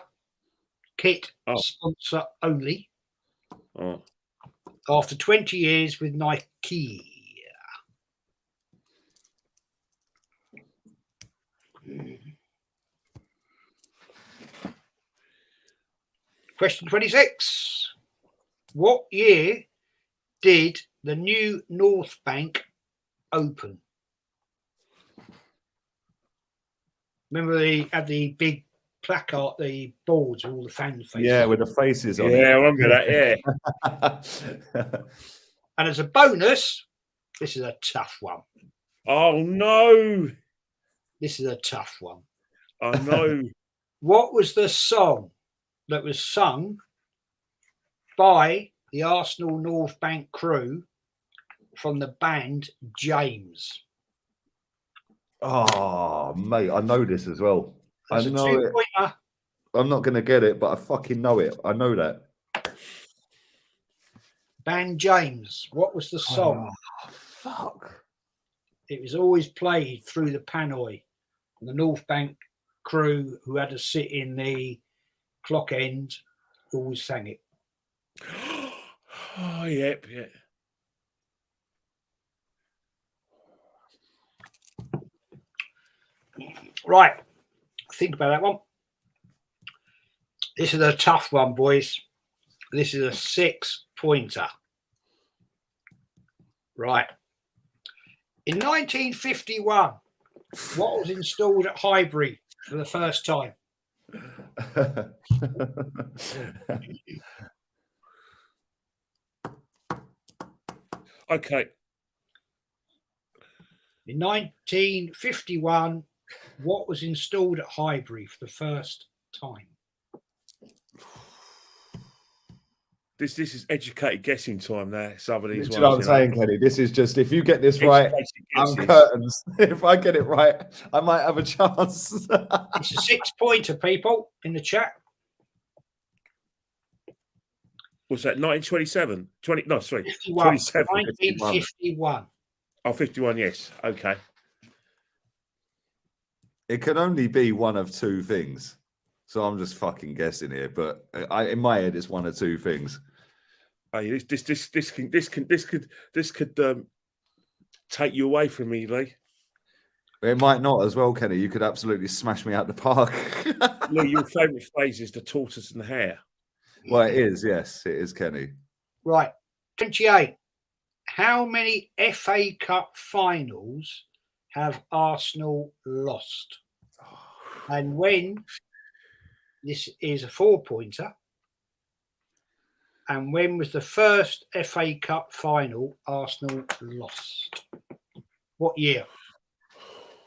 Kit sponsor only. Oh. After 20 years with Nike. Question 26. What year did the new North Bank open? Remember they had the big placard, the boards with all the fan faces. Yeah, with the faces on it. Yeah, I remember that, yeah. And as a bonus, this is a tough one. Oh, no. This is a tough one. I know. What was the song that was sung by the Arsenal North Bank crew from the band James? Oh, mate, I know this as well. That's I know it. I'm not going to get it, but I fucking know it. I know that. Band James. What was the song? Oh, fuck. It was always played through the Panoy. And the North Bank crew who had to sit in the clock end always sang it. Oh, yep, yeah. Right. Think about that one. This is a tough one, boys. This is a 6-pointer. Right. In 1951, what was installed at Highbury for the first time? Okay. In 1951, what was installed at Highbury for the first time? This is educated guessing time there. Some of these ones. You know what I'm saying, Kenny? This is just, if you get this right, I'm curtains. If I get it right, I might have a chance. It's a 6-pointer, people, in the chat. What's that? 1927? 51. 27. 1951. Oh, 51, yes. Okay. It can only be one of two things. So I'm just fucking guessing here, but in my head, it's one of two things. Hey, this could take you away from me, Lee. It might not as well, Kenny. You could absolutely smash me out the park. Lee, your favourite phrase is the tortoise and the hare. Well, it is. Yes, it is, Kenny. Right. 28. How many FA Cup finals have Arsenal lost? And when? This is a 4-pointer. And when was the first FA Cup final Arsenal lost? What year?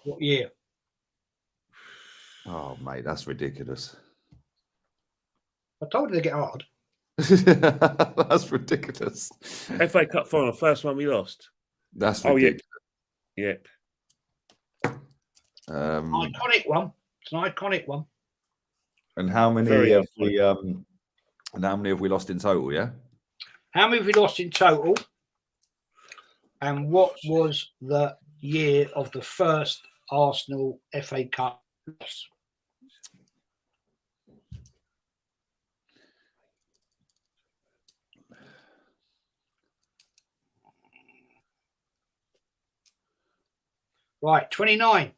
What year? Oh, mate, that's ridiculous. I told you to get hard. That's ridiculous. FA Cup final, first one we lost. That's ridiculous. ridiculous. Yep. Iconic one. It's an iconic one. And how many Very have we? And how many have we lost in total? Yeah. How many have we lost in total? And what was the year of the first Arsenal FA Cup loss? Right, 29.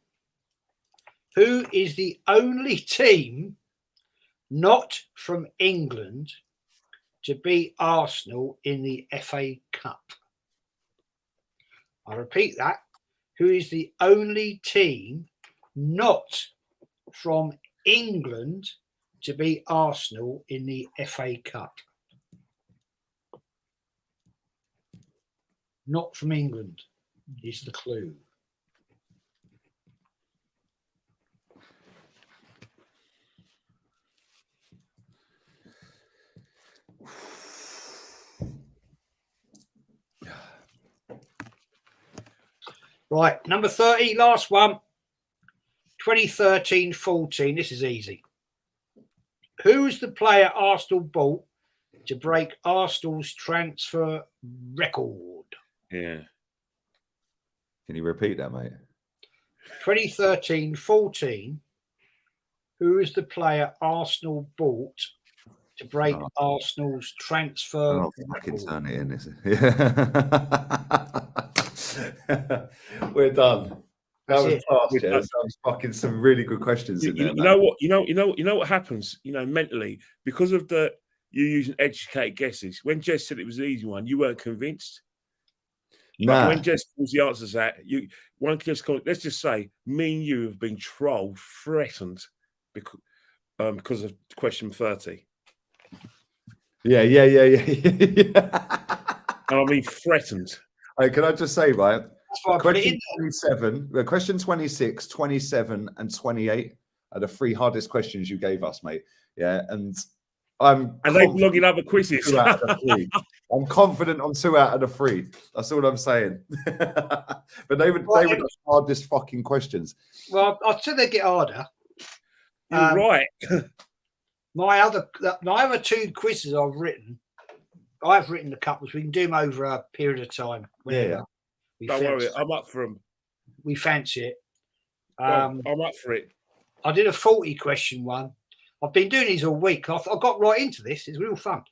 Who is the only team not from England to beat Arsenal in the FA Cup? I repeat that. Who is the only team not from England to beat Arsenal in the FA Cup? Not from England is the clue. Right, number 30, last one. 2013-14. This is easy. Who's the player Arsenal bought to break Arsenal's transfer record? Yeah. Can you repeat that, mate? 2013-14. Who is the player Arsenal bought to break Arsenal's transfer fucking record? turn it in. Is it? Yeah. We're done. That was fast, yeah. That was fucking some really good questions in there. You know what? You know what happens. You know, mentally, because of you using educated guesses. When Jess said it was an easy one, you weren't convinced. Nah. When Jess pulls the answers out, one can just call. Let's just say, me and you have been trolled, threatened, because of question 30. Yeah. And I mean threatened. Hey, can I just say, right? That's why I put it in question 27, question 26, 27, and 28 are the three hardest questions you gave us, mate. Yeah, and they belong in other quizzes. 2 out of the 3. I'm confident on 2 out of the 3. That's all I'm saying. But they were the hardest fucking questions. Well, I'd say they get harder. You're right. My other 2 quizzes I've written a couple, so we can do them over a period of time. Yeah. Don't worry, I'm up for them. We fancy it. I'm up for it. I did a 40-question one. I've been doing these all week. I got right into this. It's real fun.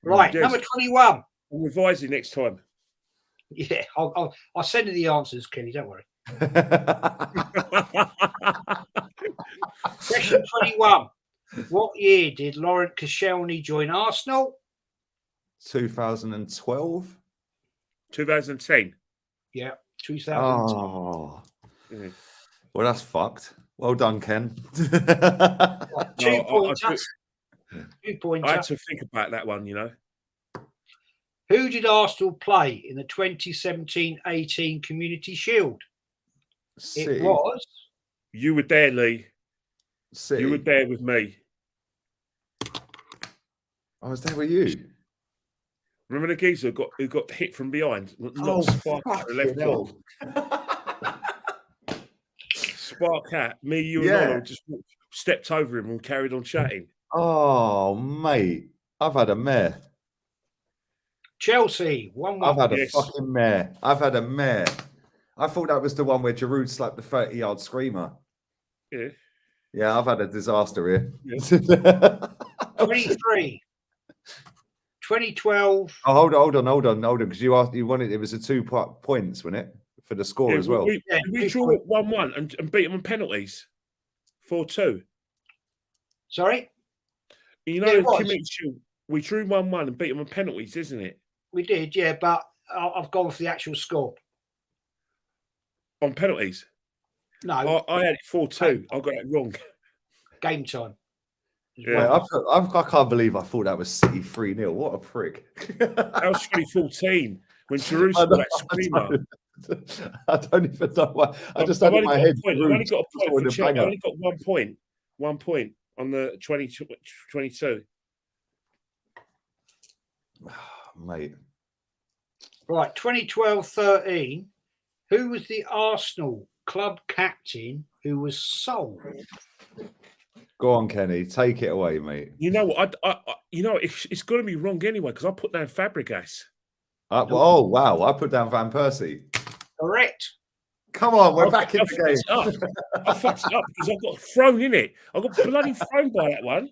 Right, number 21. We'll revise it next time. Yeah, I'll send you the answers, Kenny. Don't worry. Question 21. What year did Laurent Koscielny join Arsenal? 2012. 2010. Yeah, 2010. Oh. Well, that's fucked. Well done, Ken. 2 points. 2 points. I had to think about that one, you know. Who did Arsenal play in the 2017-18 Community Shield? City. It was. You were there, Lee. City. You were there with me. I was there with you. Remember the geezer who got hit from behind? Spark hat. Me, you, and Lolo just stepped over him and carried on chatting. Oh, mate. I've had a mare. Chelsea 1-1. I've had a fucking mare. I've had a mare. I thought that was the one where Giroud slapped the 30-yard screamer. Yeah. Yeah, I've had a disaster here. Yeah. 23. 2012. Oh, hold on, because you wanted it was a 2 points, wasn't it? For the score as well. We drew 1-1 and beat them on penalties. 4-2. Sorry? You know, we drew 1-1 and beat them on penalties, isn't it? We did, yeah, but I've gone for the actual score. On penalties? No. I had it 4-2. I got it wrong. Game time. Yeah, I can't believe I thought that was City 3-0. What a prick. That was 2014 when Giroud scored that screamer. I don't even know why. I just had in my head. I've only got a point for Chelsea. I only got 1 point. 1 point on the 22. Mate. Right, 2012-13. Who was the Arsenal club captain who was sold? Go on, Kenny. Take it away, mate. You know what? It's going to be wrong anyway because I put down Fabregas. Oh, wow. I put down Van Persie. Correct. Come on, we're back in the game. I fucked it up because I got thrown in it. I got bloody thrown by that one.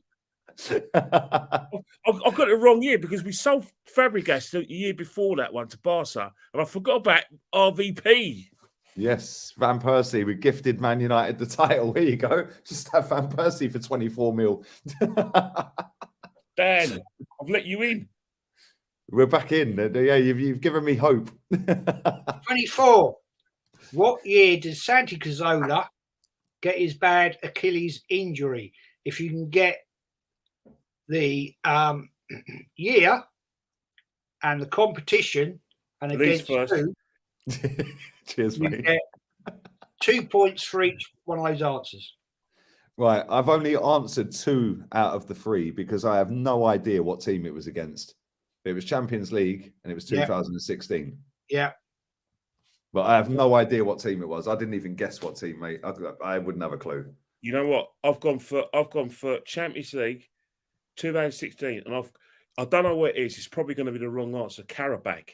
I got it wrong year because we sold Fabregas the year before that one to Barca, and I forgot about RVP. Yes, Van Persie. We gifted Man United the title. Here you go. Just have Van Persie for 24 mil. Dan, I've let you in. We're back in. Yeah, you've given me hope. 24. What year did Santi Cazorla get his bad Achilles injury? If you can get the year and the competition and against who, cheers, mate. Get 2 points for each one of those answers. Right, I've only answered 2 out of the 3 because I have no idea what team it was against. It was Champions League and it was 2016. Yeah. But I have no idea what team it was. I didn't even guess what team, mate. I wouldn't have a clue. You know what? I've gone for Champions League 2016, and I don't know what it is. It's probably going to be the wrong answer. Karabakh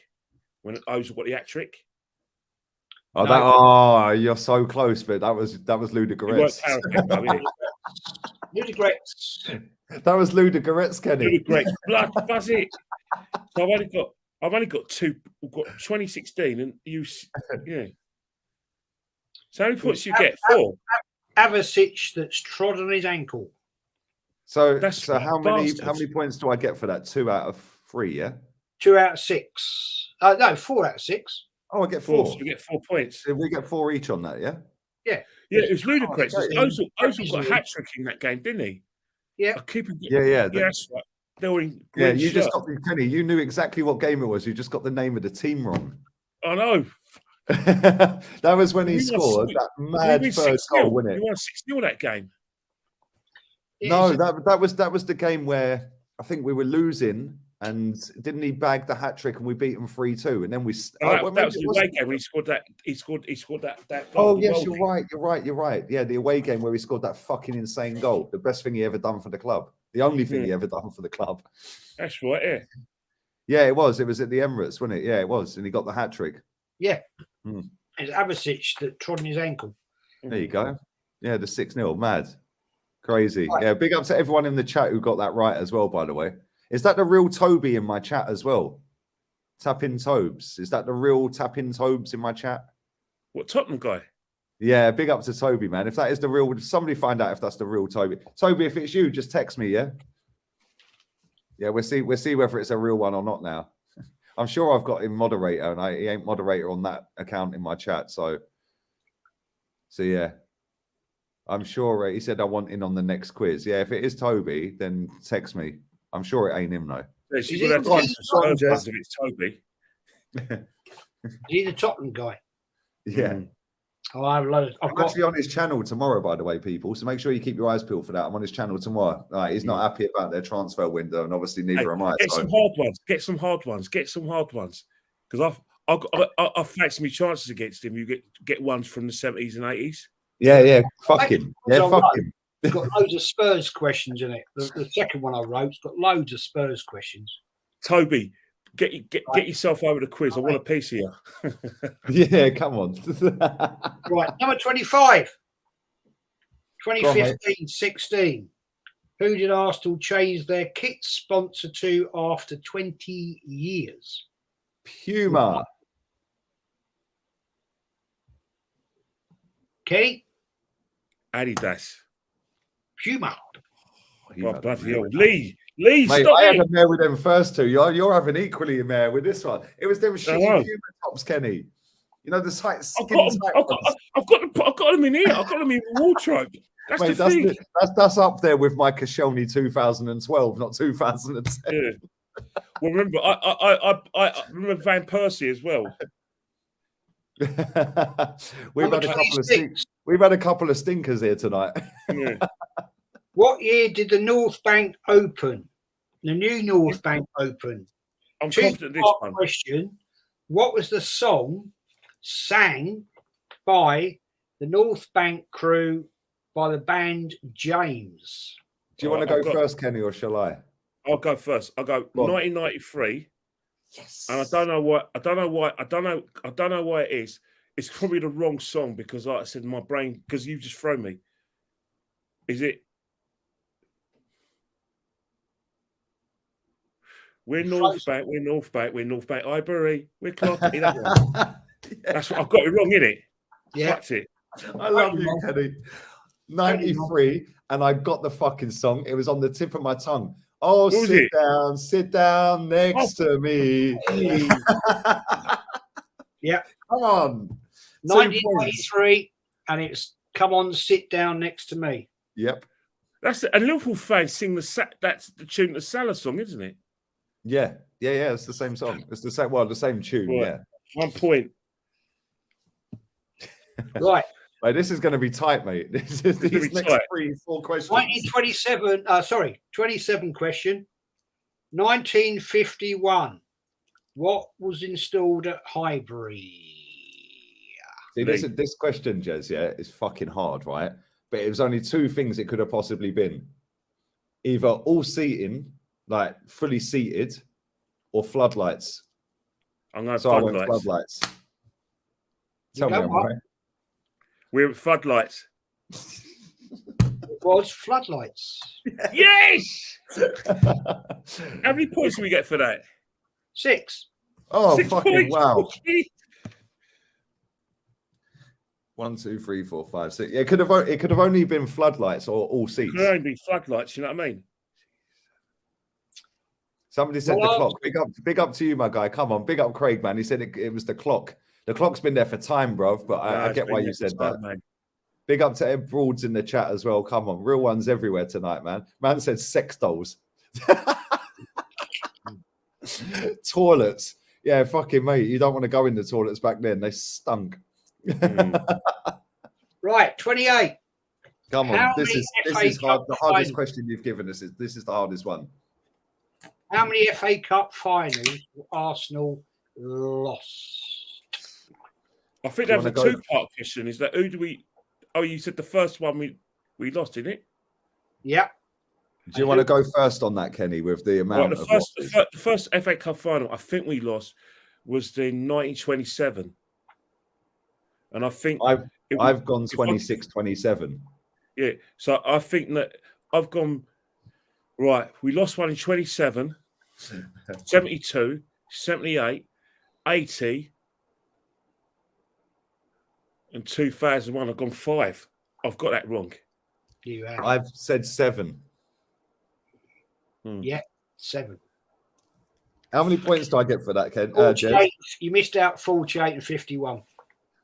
when Ozil got the hat trick. Oh, you're so close, but that was Ludogorets. Ludogorets. That was Ludogorets, Kenny. Ludogorets. Blood, that's it. So I've only got 2. We've got 2016, and yeah. So how many points you get? 4. Avicic that's trod on his ankle. So how many points do I get for that? 2 out of 3, yeah? 2 out of 6. No, 4 out of 6. Oh, I get 4. So you get 4 points. Did we get 4 each on that, yeah? Yeah. Yeah, it was ludicrous. Ozil got a hat trick in that game, didn't he? Yeah. Yeah. That's right. They were in you just got the Kenny. You knew exactly what game it was. You just got the name of the team wrong. I know. That was when he scored that mad third goal, wasn't it? We won 6-0 that game. No, that was the game where I think we were losing, and didn't he bag the hat trick and we beat him 3-2, and then we. That was the away game when he scored that. He scored that goal. Oh yes, you're right. Yeah, the away game where he scored that fucking insane goal. The best thing he ever done for the club. The only thing he ever done for the club. That's right. Yeah. Yeah, it was. It was at the Emirates, wasn't it? Yeah, it was, and he got the hat trick. Yeah. It's Avicic that trod on his ankle. There you go. Yeah, the 6-0. Mad. Crazy. Right. Yeah, big up to everyone in the chat who got that right as well, by the way. Is that the real Toby in my chat as well? Tap-in Tobes. Is that the real Tap-in Tobes in my chat? What, Tottenham guy? Yeah, big up to Toby, man. If that is the real, somebody find out if that's the real Toby. Toby, if it's you, just text me, yeah? Yeah, we'll see whether it's a real one or not now. I'm sure I've got him moderator, and he ain't moderator on that account in my chat. So yeah, I'm sure he said I want in on the next quiz. Yeah, if it is Toby, then text me. I'm sure it ain't him though. Is he it's Toby? Is he the Tottenham guy? Yeah. Oh, I'm actually on his channel tomorrow, by the way, people. So make sure you keep your eyes peeled for that. I'm on his channel tomorrow. He's not happy about their transfer window, and obviously neither am I. Get some hard ones. Get some hard ones. Because I fancy me chances against him. You get ones from the 70s and 80s. Yeah. Fuck him. Yeah, fuck him. It's got loads of Spurs questions in it. The second one I wrote's got loads of Spurs questions. Toby, Get yourself over the quiz. I want a piece of you. Yeah, come on. Right, number 25. 2015-16. Who did Arsenal change their kit sponsor to after 20 years? Puma. Kenny? Adidas. Puma. Oh, bloody hell. Lee, mate, stop I it. had a mare with them first two. You're having equally a mare with this one. It was them shitty Puma tops, Kenny. You know, the tight skin I've got them in here. I've got them in the wardrobe. That's Mate, the thing. That's up there with my Koscielny 2012, not 2010. Yeah. Well, remember, I remember Van Persie as well. We've had a couple of stinkers here tonight. Yeah. What year did the North Bank open? The new North Bank open? I'm confident this one. Question. What was the song sang by the North Bank crew by the band James? Do you want to go first, Kenny, or shall I? I'll go first. I'll go 1993. Yes. And I don't know why it is. It's probably the wrong song because, like I said, my brain, because you just thrown me. Is it? We're North Bank, we're North Bank, we're North Bank, Ibury, we're Clockety. That one. Yeah. That's what I've got it wrong, innit? Yeah. That's it. I love you, Kenny. 93, and I got the fucking song. It was on the tip of my tongue. Oh, sit down next to me. Yeah. Come on. 1993, and it's come on, sit down next to me. Yep. That's a Liverpool fans sing that's the tune, the Salah song, isn't it? Yeah. It's the same song. It's the same. Well, the same tune. Right. Yeah. 1 point. Right. Mate, this is going to be tight, mate. These next tight. 3-4 questions. 27 question. 1951. What was installed at Highbury? See, this question, Jez, is fucking hard, right? But it was only two things it could have possibly been. Either all seating, like fully seated, or floodlights. I'm going floodlights. Tell me I'm right. We're floodlights. It was floodlights. Yes! How many points do we get for that? 6. Oh, 6 fucking points. wow. 1, 2, 3, 4, 5, 6. Yeah, it could have only been floodlights or all seats. It could only be floodlights, you know what I mean? Somebody said the clock. Big up to you, my guy. Come on, big up Craig, man. He said it was the clock. The clock's been there for time, bro. But I get why you said that. Man. Big up to Ed Broads in the chat as well. Come on, real ones everywhere tonight, man. Man said sex dolls. Toilets. Yeah, fucking mate. You don't want to go in the toilets back then. They stunk. Right, 28. Come on. This is hard. The hardest question you've given us. This is the hardest one. How many FA Cup finals Arsenal lost? I think that was a two-part question. Is that who do we? Oh, you said the first one we lost, didn't it? Yeah. Do you want to go first on that, Kenny, with the amount of the first FA Cup final I think we lost was the 1927. And I think I've gone 26-27. Yeah. So I think that I've gone right. We lost one in 27, 72, 78, 80, and 2001. I've gone 5. I've got that wrong. You have. I've said 7. Yeah, 7. How many points do I get for that, Ken? You missed out 48 and 51.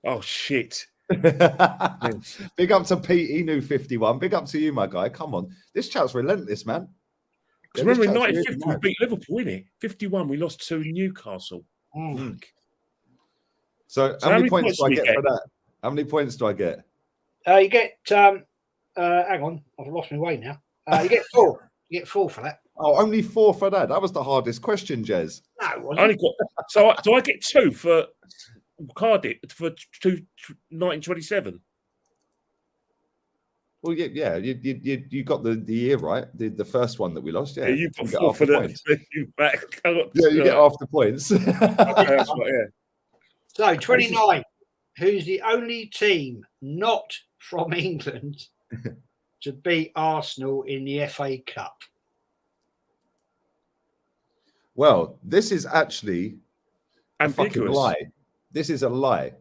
Oh, shit. Big up to Pete. He knew 51. Big up to you, my guy. Come on. This chat's relentless, man. Yeah, remember in 1950 we beat Liverpool, innit? 51, we lost to Newcastle. So how many points do I get for that? How many points do I get? You get, hang on, I've lost my way now. You get 4. You get 4 for that. Oh, only 4 for that. That was the hardest question, Jez. No, it wasn't. I only got, so do I get 2 for Cardiff for 1927? Well, yeah. You got the year right. The first one that we lost. Yeah, you got get 4 half for the the points. you back. Yeah, you get half the points. Okay, that's right, yeah. So 29. Who's the only team not from England to beat Arsenal in the FA Cup? Well, this is actually a fucking Ambiguous. lie. This is a lie.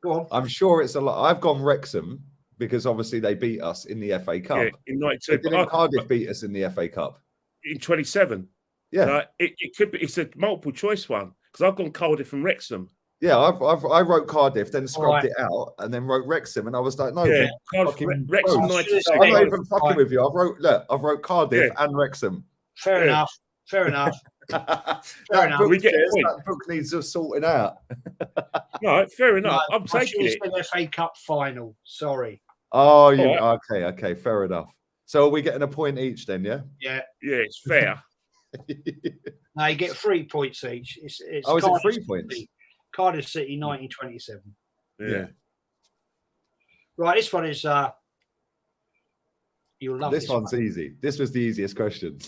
Go on. I'm sure it's a lie. I've gone Wrexham because obviously they beat us in the FA Cup. Yeah, in 92. Didn't Cardiff beat us in the FA Cup? In 27. Yeah. It could be. It's a multiple choice one because I've gone Cardiff and Wrexham. Yeah, I wrote Cardiff, then scrubbed it out, and then wrote Wrexham, and I was like, no, Yeah, Cardiff, Wrexham 96. I'm not even fucking with you. I've wrote Cardiff and Wrexham. Fair enough. Fair enough. Fair enough. That book needs sorting out. No, fair enough. No, I'm taking it. The FA Cup final. Sorry. Oh, you okay? Fair enough. So are we getting a point each then? Yeah. Yeah. Yeah, it's fair. No, you get 3 points each. It's is it 3 points? Cardiff City, 1927. Yeah. Right, this one is. You'll love this one's easy. This was the easiest question.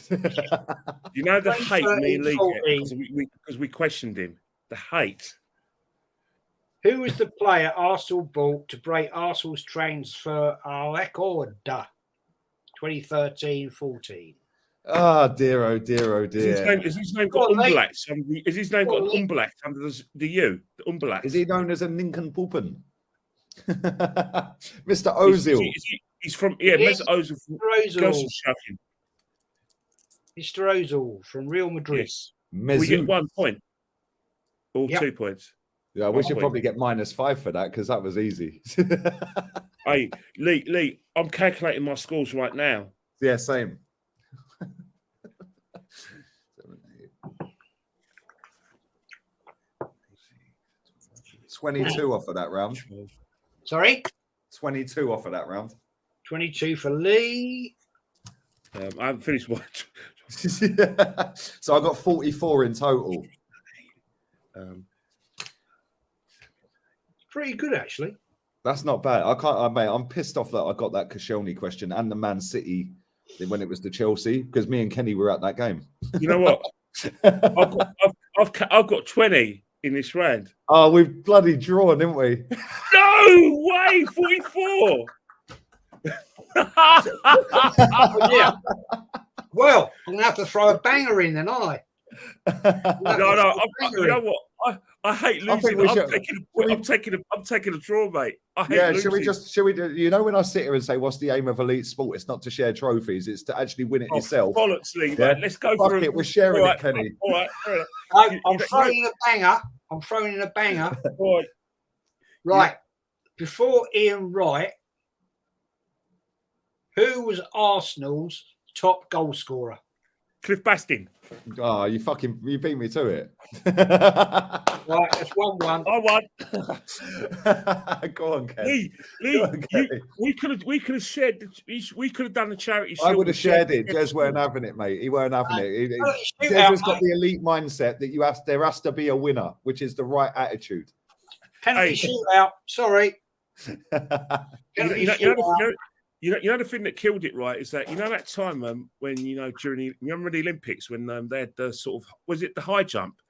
You know the hate me and Lee because we questioned him. The hate. Who was the player Arsenal bought to break Arsenal's transfer record? 2013-14. Oh dear, oh dear, oh dear. Is his name got Umblack? Is his name got an Umblack under the U? The Umblack. Is he known as a Ninkenpoopen? Mr. Ozil. He's from Mr. Ozil from Ozil. Mr. Ozil from Real Madrid. Yes. We get 1 point. Or 2 points. Yeah, we should probably get -5 for that because that was easy. Hey, Lee, I'm calculating my scores right now. Yeah, same. 22 off of that round. Sorry? 22 off of that round. 22 for Lee. I haven't finished one. So I got 44 in total. Pretty good, actually. That's not bad. Mate, I'm pissed off that I got that Koscielny question and the Man City when it was the Chelsea because me and Kenny were at that game. You know what? I've got 20 in this round. Oh, we've bloody drawn, didn't we? No way, 44. Yeah. Well, I'm gonna have to throw a banger in then, aren't I? No. You know what? I hate losing. I'm taking a draw, mate. I hate losing. Should we do? You know, when I sit here and say, "What's the aim of elite sport?" It's not to share trophies; it's to actually win it yourself. Bollocks, Lee, mate. Let's go for it. We're sharing it, Kenny. All right. I'm throwing in a banger. I'm throwing in a banger. Right. Before Ian Wright, who was Arsenal's top goal scorer? Cliff Basting. Oh, you beat me to it. Right, that's 1-1. I won. Go on, Ken. Lee, we could have shared. We could have done the charity. I would have shared it. Jez weren't having it, mate. He weren't having it. Jez has got the elite mindset that there has to be a winner, which is the right attitude. Penalty shootout. Sorry. You know the thing that killed it, right, is that that time when remember the Olympics when they had the sort of, was it the high jump,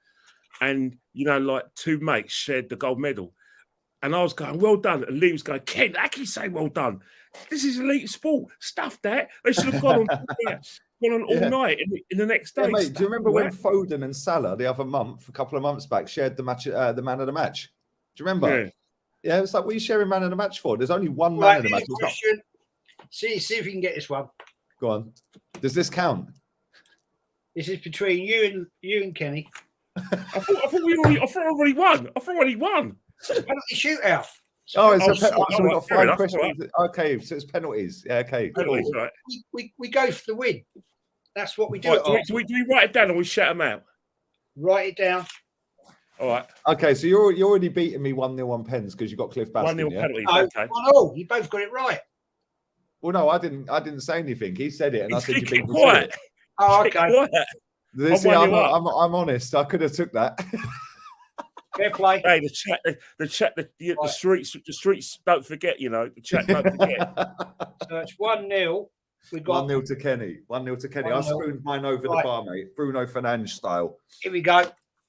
and like two mates shared the gold medal, and I was going, well done, and Lee was going, Ken, how can you say well done? This is elite sport. Stuff that they should have gone on all night in the next day. Yeah, mate, do you remember when Foden and Salah a couple of months back, shared the man of the match? Do you remember? Yeah, it's like, what are you sharing man of the match for? There's only one man of the match. See if you can get this one. Go on. Does this count? This is between you and Kenny. I thought we already won. Penalty shootout. So we've got 5 questions. Right. Okay, so it's penalties. Yeah, okay. Penalties, right. We go for the win. That's what we do. Right, do we write it down or we shout them out? Write it down. All right. Okay, so you're already beating me 1-0 on pens because you got Cliff Bastin. 1-0 penalties. No, okay. No, you both got it right. Well, no, I didn't say anything. He said it, and I said you beat me. Quiet. Oh, okay. See, I'm honest. I could have took that. Fair play. Hey, the chat, the streets. Don't forget, the chat. Don't forget. So it's 1-0. We got 1-0 to Kenny. 1-0 to Kenny. I 1-0. spooned mine over the bar, mate. Bruno Fernandes style. Here we go.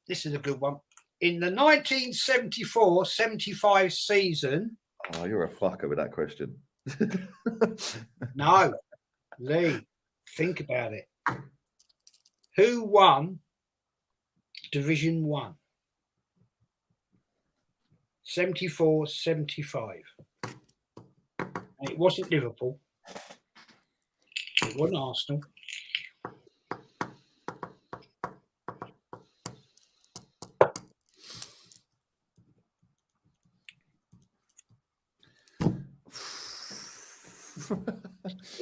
This is a good one. In the 1974-75 season. Oh, you're a fucker with that question. No, Lee, think about it. Who won Division 1? 74-75. It wasn't Liverpool. It wasn't Arsenal.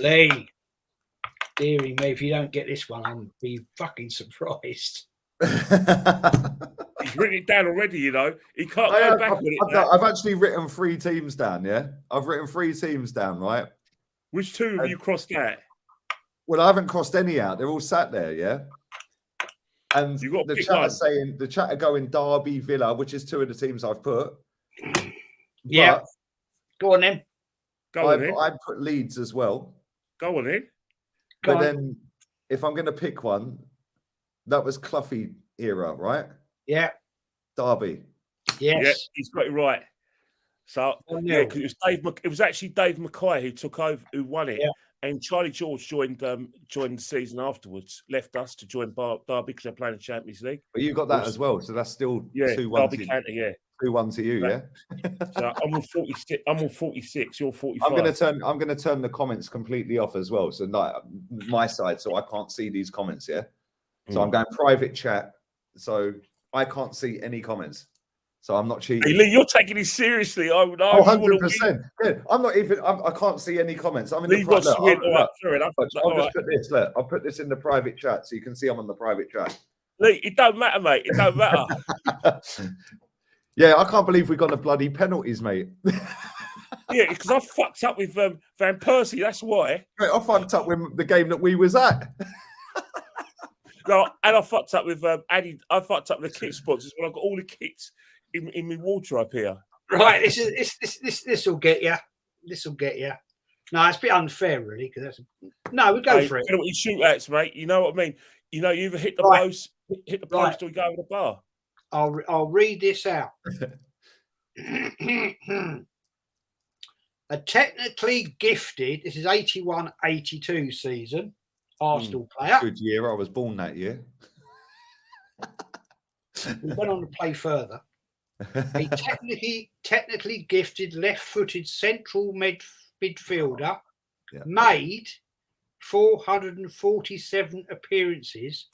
Lee, dearie me, if you don't get this one, I'll be fucking surprised. He's written it down already, He can't go back with it. I've actually written 3 teams down, yeah? I've written 3 teams down, right? Which 2 have you crossed out? Well, I haven't crossed any out. They're all sat there, yeah? And the chat are going Derby, Villa, which is 2 of the teams I've put. Yeah. Go on then. I put Leeds as well. Go on in. But then, if I'm going to pick one, that was Cloughy era, right? Yeah. Derby. Yes. Yeah, he's got it right. So yeah, because it was actually Dave Mackay who took over, who won it, and Charlie George joined the season afterwards. Left us to join Derby because they're playing the Champions League. But you got that as well, so that's still 2-1 Derby counter, 2-1 to you, yeah. So I'm on 46. I'm on 46. You're 45. I'm gonna turn the comments completely off as well. So like my side, so I can't see these comments. Yeah. So I'm going private chat, so I can't see any comments. So I'm not cheating. Hey, Lee, you're taking it seriously. I would. 100%. Yeah, I'm not even. I can't see any comments. I'm in the private. I'll just put this. Look, I'll put this in the private chat so you can see I'm on the private chat. Lee, it don't matter, mate. It don't matter. Yeah, I can't believe we got the bloody penalties, mate. Yeah, because I fucked up with Van Persie. That's why. Mate, I fucked up with the game that we was at. No, and I fucked up with Addy. I fucked up with the kit sponsors when I got all the kits in my wardrobe here. Right, this will get you. This will get you. No, it's a bit unfair, really, because we go for it. You know what you shoot at, mate. You know what I mean. You either hit the post, or you go over the bar. I'll read this out. A technically gifted, this is 81-82 season, Arsenal player. Good year. I was born that year. We went on to play further. A technically gifted left-footed central midfielder made 447 appearances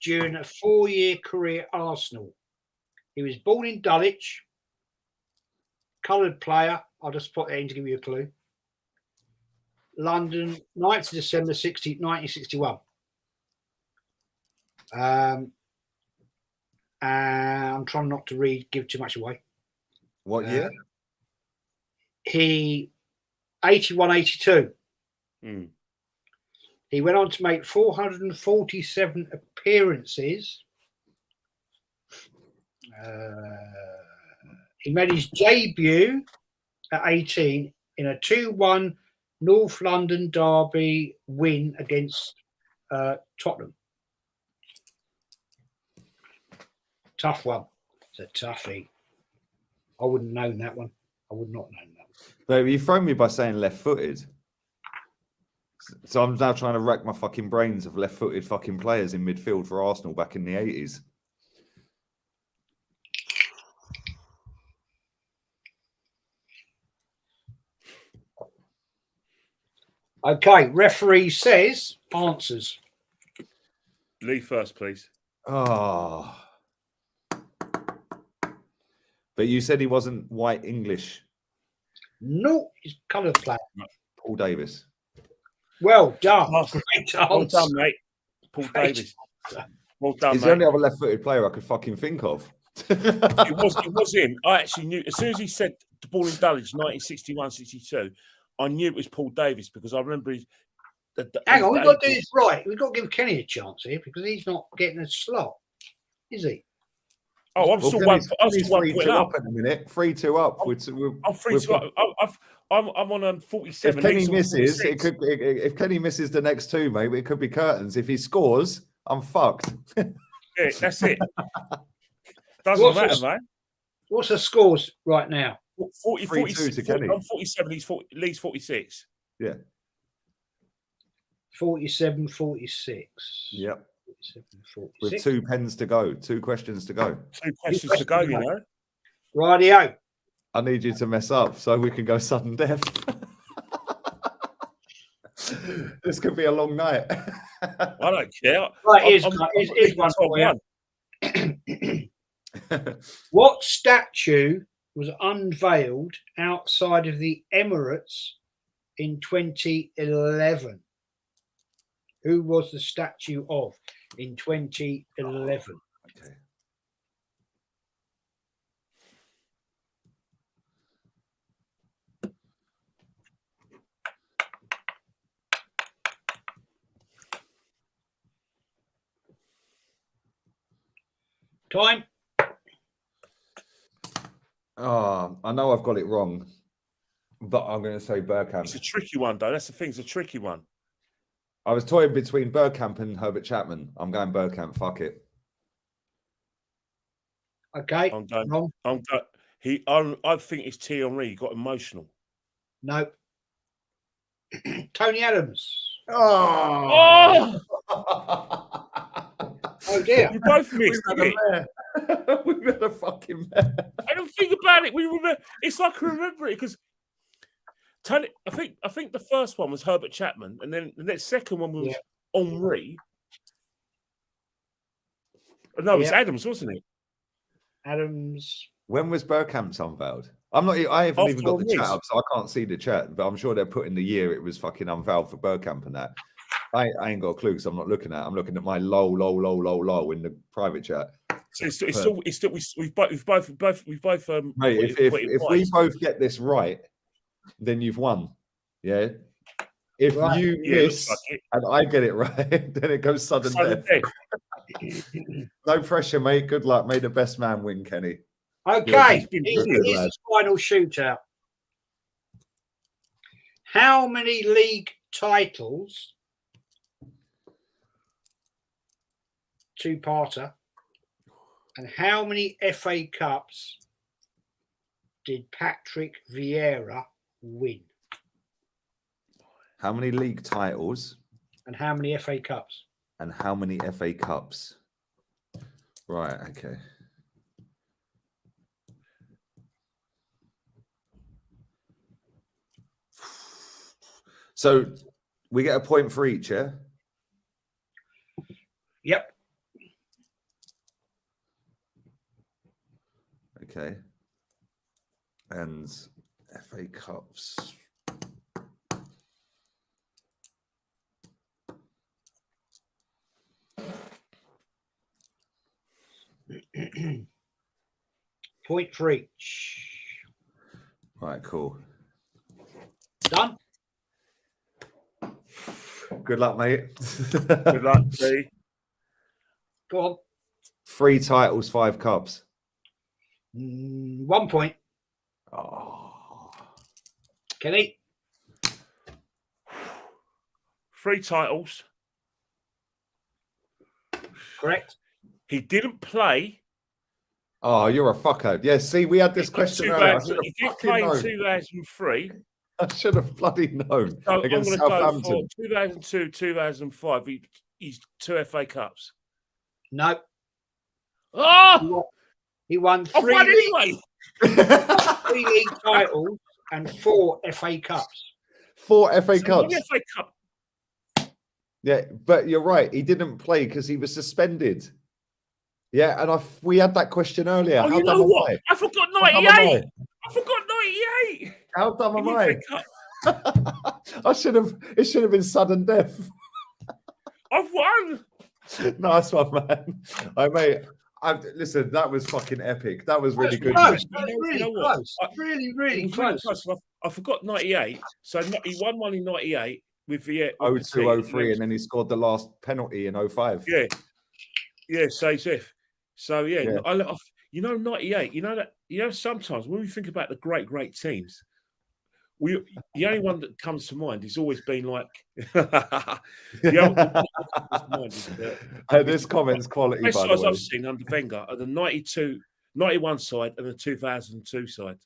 during a 4-year career at Arsenal. He was born in Dulwich, coloured player. I'll just put that in to give you a clue. London, 9th of December 1961. I'm trying not to give too much away. What year? He 81-82. He went on to make 447 appearances. He made his debut at 18 in a 2-1 North London derby win against Tottenham. Tough one. It's a toughie. I wouldn't have known that one. I would not have known that one. So you thrown me by saying left-footed. So I'm now trying to rack my fucking brains of left-footed fucking players in midfield for Arsenal back in the 80s. Okay, referee says answers. Lee first, please. Oh. But you said he wasn't white English. No, he's coloured player. Paul Davis. Well done. Great answer. Well done, mate. Paul Davis. Well done, He's mate. the only other left-footed player I could fucking think of. It was him. I actually knew as soon as he said the ball in Dulwich, 1961-62. I knew it was Paul Davis because I remember Hang on, we've got to do this right. We've got to give Kenny a chance here because he's not getting a slot, is he? Oh, I'm still one. I'm Kenny's still 1 3-2 point up up. at the minute. 3-2 up. I'm 3-2 up. I'm on 47. If Kenny Lee's on misses, 46. if Kenny misses the next two, mate, it could be curtains. If he scores, I'm fucked. Yeah, that's it. Doesn't matter, man. What's the scores right now? 40, 3-2 46, to Kenny. I'm 47. Lee's 46. Yeah. 47, 46. Yep. 47, 46. With 2 pens to go, 2 questions to go. 2 questions to go, you know. Rightio. I need you to mess up so we can go sudden death. This could be a long night. I don't care. Right, here's one for you. What statue was unveiled outside of the Emirates in 2011? Who was the statue of in 2011? Okay. Time. Oh, I know I've got it wrong, but I'm going to say Bergkamp. It's a tricky one, though. That's the thing. It's a tricky one. I was toying between Bergkamp and Herbert Chapman. I'm going Bergkamp. Fuck it. Okay. I'm going. Wrong. I think it's Thierry Henry. He got emotional. No. Tony Adams. Oh! Oh dear. We both missed it. We've had a fucking mare. I don't think about it. We remember. It's like I remember it because Tony. I think the first one was Herbert Chapman, and then the second one was Henry. No, it was Adams, wasn't it? Adams. When was Bergkamp's unveiled? I haven't even got the chat up, so I can't see the chat. But I'm sure they're putting the year it was fucking unveiled for Bergkamp and that. I ain't got a clue because I'm not looking at it. I'm looking at my low in the private chat. So it's still we've both mate, if we both get this right, then you've won. Yeah. If you miss and I get it right, then it goes sudden death. No pressure, mate. Good luck. May the best man win, Kenny. Okay. Here's the final shootout. How many league titles? Two-parter. And how many FA Cups did Patrick Vieira win? How many league titles? And how many FA Cups? And how many FA Cups? Right, okay. So we get a point for each, yeah? Yep. Okay. And FA Cups. Point for each. Right, cool. Done. Good luck, mate. Good luck, Lee. Go on. 3 titles, 5 cups. 1 point. Oh. Kenny. 3 titles. Correct. He didn't play. Oh, you're a fucker. Yeah, see, we had this question earlier. He did play in 2003. I should have bloody known. So Against I'm going to Southampton. go for 2002, 2005. He's 2 FA Cups. No. Oh! He won 3 I won anyway. 3 league titles and 4 FA Cups. 4 FA So Cups. 1 FA Cup. Yeah, but you're right. He didn't play because he was suspended. Yeah, and we had that question earlier. Oh, you know what? I forgot 98. I forgot 98. How dumb am I? I should have. It should have been sudden death. I've won. Nice one, man. Mate. Listen, that was fucking epic. That was really good. Close. Really close. Really close. I forgot 98. So he won one in 98 with the 02, 03, and then he scored the last penalty in 05. Yeah, safe. So yeah. You know, 98. You know, sometimes when we think about the great teams, the only one that comes to mind has always been like this comment's quality, best by the sides way. I've seen under Wenger are the 91 side and the 2002 side.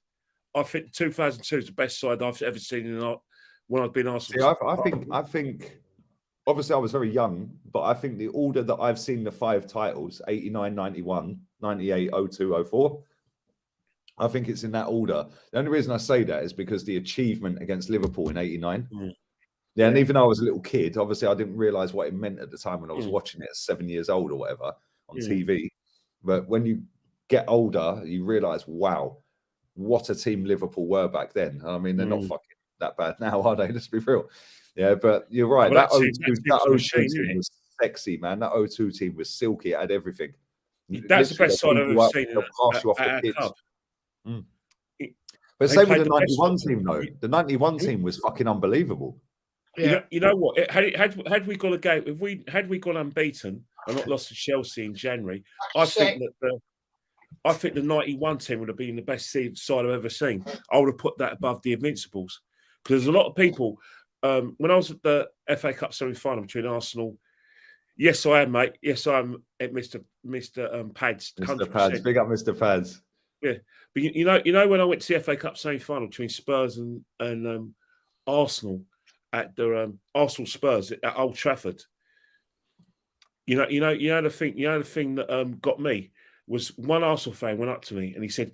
I think 2002 is the best side I've ever seen when I've been Arsenal. See, I think obviously I was very young, but I think the order that I've seen the 5 titles, 89, 91, 98, 02, 04, I think it's in that order. The only reason I say that is because the achievement against Liverpool in 89. Yeah, and even though I was a little kid, obviously I didn't realise what it meant at the time when I was watching it at 7 years old or whatever on TV. But when you get older, you realise, wow, what a team Liverpool were back then. I mean, they're not fucking that bad now, are they? Let's be real. Yeah, but you're right. Well, that 02 team was sexy, man. That 02 team was silky. It had everything. That's the best side I've ever seen at our club. But same with the 91 team, though. The 91 team was fucking unbelievable. Yeah. You know what? Had we got a game, had we gone unbeaten and not lost to Chelsea in January, I think the 91 team would have been the best side I've ever seen. I would have put that above the Invincibles. Because there's a lot of people, when I was at the FA Cup semi-final between Arsenal, yes, I am, mate. Yes, I'm at Mr. Pads. 100%. Mr. Pads. Big up Mr. Pads. Yeah. But you know when I went to the FA Cup semi-final between Spurs and Arsenal at the Arsenal Spurs at Old Trafford, you know the thing that got me was one Arsenal fan went up to me and he said,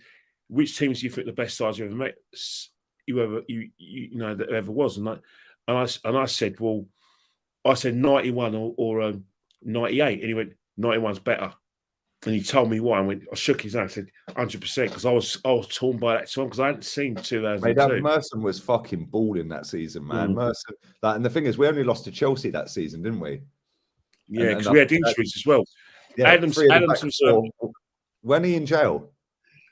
"Which teams do you think the best sides you ever met, that ever was?" And I said, "Well, I said 91 or 98," and he went, "91's better." And he told me why. I shook his hand. I said 100% because I was torn by that song because I hadn't seen 2002. Mate, that Merson was fucking balling that season, man. Merson, and the thing is, we only lost to Chelsea that season, didn't we? Yeah, because we had injuries as well. Yeah, Adams was when he in jail.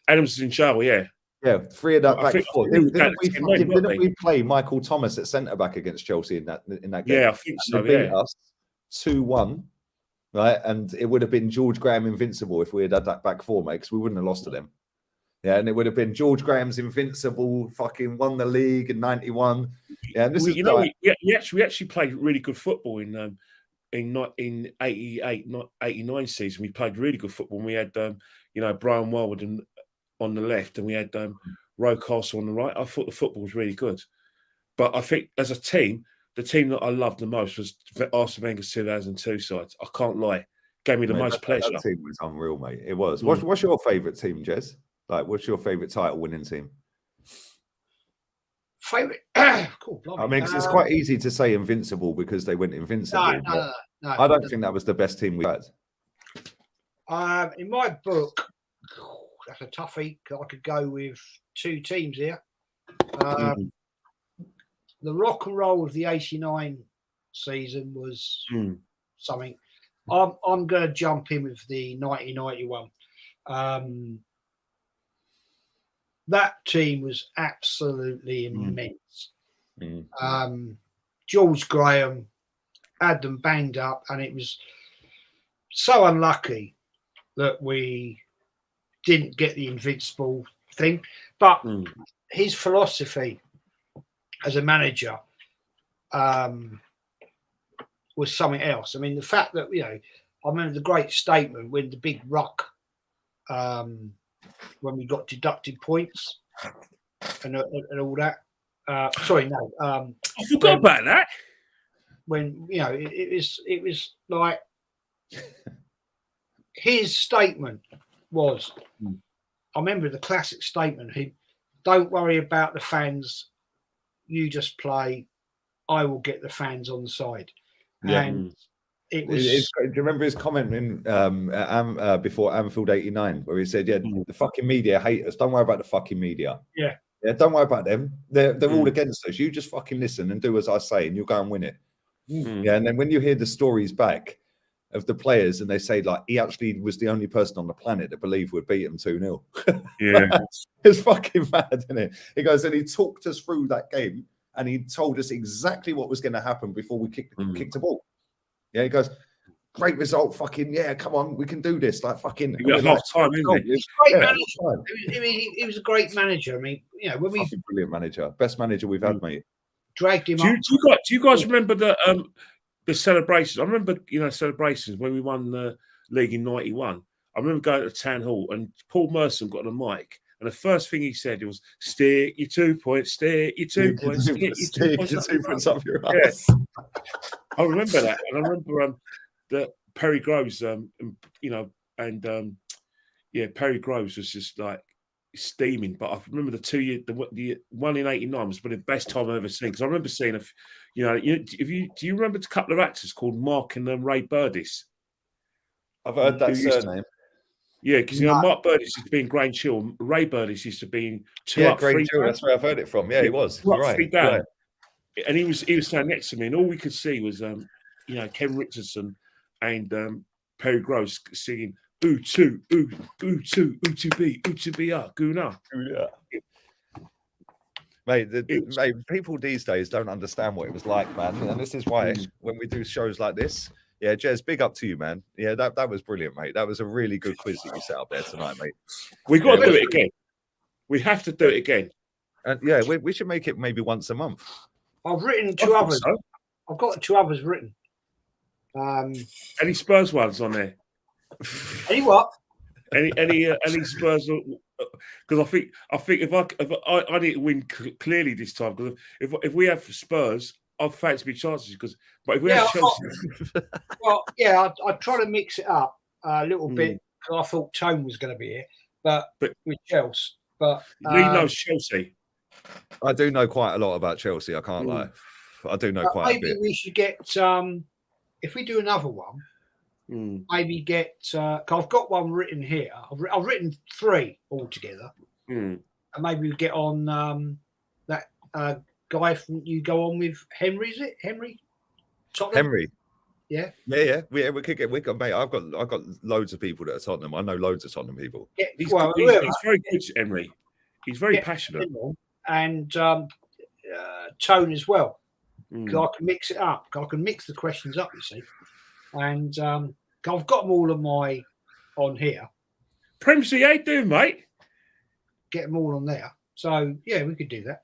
Adams was in jail. Yeah. Yeah, 3 of that back four. Didn't we play Michael Thomas at centre back against Chelsea in that game? Yeah, I think so. They beat us 2-1. Right, and it would have been George Graham invincible if we had that back 4, mate, because we wouldn't have lost to them. Yeah, and it would have been George Graham's invincible, fucking won the league in 91. Yeah, and we actually played really good football in 88, not 89 season. We played really good football. And we had Brian Wildwood on the left, and we had Rocastle on the right. I thought the football was really good, but I think as a team, the team that I loved the most was Arsene Wenger's 2002 side. I can't lie. Gave me the most pleasure. That team was unreal, mate. It was. What's your favourite team, Jez? Like, what's your favourite title winning team? Favourite? Cool. I mean, it's quite easy to say invincible because they went invincible. No. I don't think that was the best team we had. In my book, that's a toughie. I could go with 2 teams here. The rock and roll of the 89 season was something. I'm going to jump in with the 1991. That team was absolutely immense. George Graham had them banged up, and it was so unlucky that we didn't get the invincible thing. But his philosophy as a manager was something else. I mean, the fact that, I remember the great statement when the big ruck, when we got deducted points and all that. I forgot about that. When, it was like his statement was, I remember the classic statement, don't worry about the fans, you just play, I will get the fans on the side. Yeah. And it was. Do you remember his comment before Anfield 89, where he said, the fucking media hate us. Don't worry about the fucking media. Yeah, don't worry about them. They're all against us. You just fucking listen and do as I say, and you'll go and win it. Yeah, and then when you hear the stories back of the players, and they say, like, he actually was the only person on the planet that believed we'd beat them 2-0. Yeah. It's fucking mad, isn't it? He goes, and he talked us through that game, and he told us exactly what was going to happen before we kicked the ball. Yeah, he goes, great result. Fucking yeah, come on, we can do this. Like fucking. You got half time, isn't it? Great Yeah, manager. He was a great manager. I mean, you know, when we brilliant manager, best manager we've had, mate. dragged him Do up. you guys remember the celebrations? I remember, you know, celebrations when we won the league in '91. I remember going to the town hall and Paul Merson got on the mic, and the first thing he said was, "Stick your 2 points, stick your 2 points, stick your 2 points up your ass." Yeah. I remember that, and I remember that Perry Groves, you know, and yeah, Perry Groves was just like steaming. But I remember the one in '89 was probably the best time I've ever seen, because I remember seeing you know, do you remember a couple of actors called Mark and Ray Burdis? I've heard that surname. Yeah, because you know Mark Burdis used to be in Grange Hill. Ray Burdis used to be in Two Up, Grange Three Hill. That's where I've heard it from. Yeah, he was. Two Up, Right. Three Down. And he was standing next to me, and all we could see was you know, Ken Richardson and Perry Groves singing "Ooh two, ooh two, ooh to be, Guna." Mate, people these days don't understand what it was like, man. And this is why when we do shows like this, yeah, Jez, big up to you, man. Yeah, that was brilliant, mate. That was a really good quiz that you set up there tonight, mate. We've got to do it again. We have to do it again. And yeah, we should make it maybe once a month. I've written two others. So. I've got 2 others written. Any Spurs ones on there? Any what? Any Spurs? Because I think if I need to win clearly this time, because if we have Spurs, I'll fancy my chances. But if we have Chelsea, well, yeah, I try to mix it up a little bit, because I thought Tone was going to be here, but with Chelsea. But Lee knows Chelsea. I do know quite a lot about Chelsea. I can't lie. I do know quite a bit. Maybe we should get if we do another one. Maybe get. Cause I've got one written here. I've written 3 altogether, and maybe we get on that guy from you go on with Henry. Is it Henry? Tottenham? Henry. Yeah. We could get. Mate, I've got loads of people that are Tottenham. I know loads of Tottenham people. Yeah, he's very good, Henry. He's very passionate. And Tone as well. Because I can mix it up. I can mix the questions up, you see. And I've got them all on here. Primsy, how you doing, mate? Get them all on there. So, yeah, we could do that.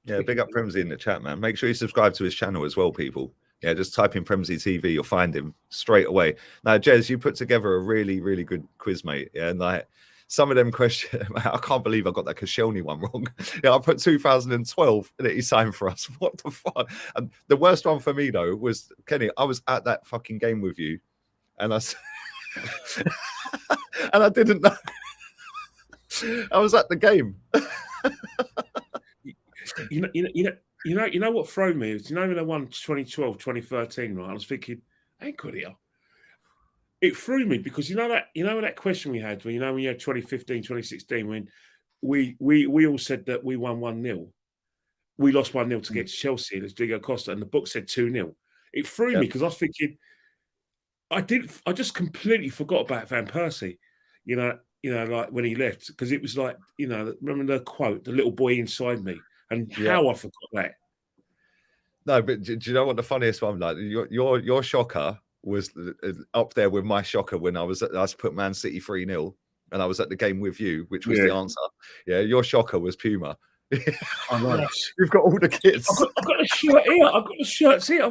Yeah, big up Primsy in the chat, man. Make sure you subscribe to his channel as well, people. Yeah, just type in Primsy TV. You'll find him straight away. Now, Jez, you put together a really, really good quiz, mate. Yeah, and like some of them questions, I can't believe I got that Koscielny one wrong. Yeah, I put 2012 that he signed for us. What the fuck? And the worst one for me, though, was, Kenny, I was at that fucking game with you. And I and I didn't know. I was at the game. You know what threw me is, you know, when I won 2012, 2013, right? I was thinking, ain't good here. It threw me because you know that question we had when we had 2015, 2016 when we all said that we won 1-0. We lost 1-0 to get to Chelsea as Diego Costa, and the book said 2-0. It threw me because I was thinking I just completely forgot about Van Persie, you know, like when he left, because it was like, you know, remember the quote, the little boy inside me, and how I forgot that. No, but do you know what the funniest one, like your shocker was up there with my shocker when I put Man City 3-0 and I was at the game with you, which was the answer. Yeah, your shocker was Puma. I know. You've got all the kits. I've got a shirt here. I've got the shirts here.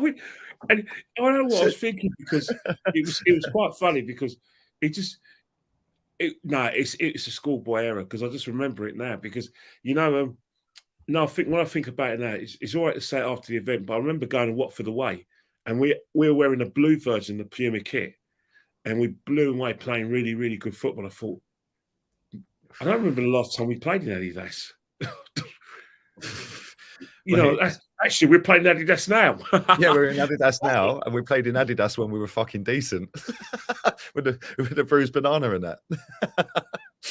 And I don't know what I was thinking, because it was quite funny, because it's a schoolboy error, because I just remember it now, because I think when I think about it now, it's all right to say it after the event, but I remember going to Watford away, and we were wearing a blue version of the Puma kit, and we blew away playing really, really good football. I thought, I don't remember the last time we played in Adidas. Actually, we're playing Adidas now. Yeah, we're in Adidas now, and we played in Adidas when we were fucking decent, with the bruised banana and that.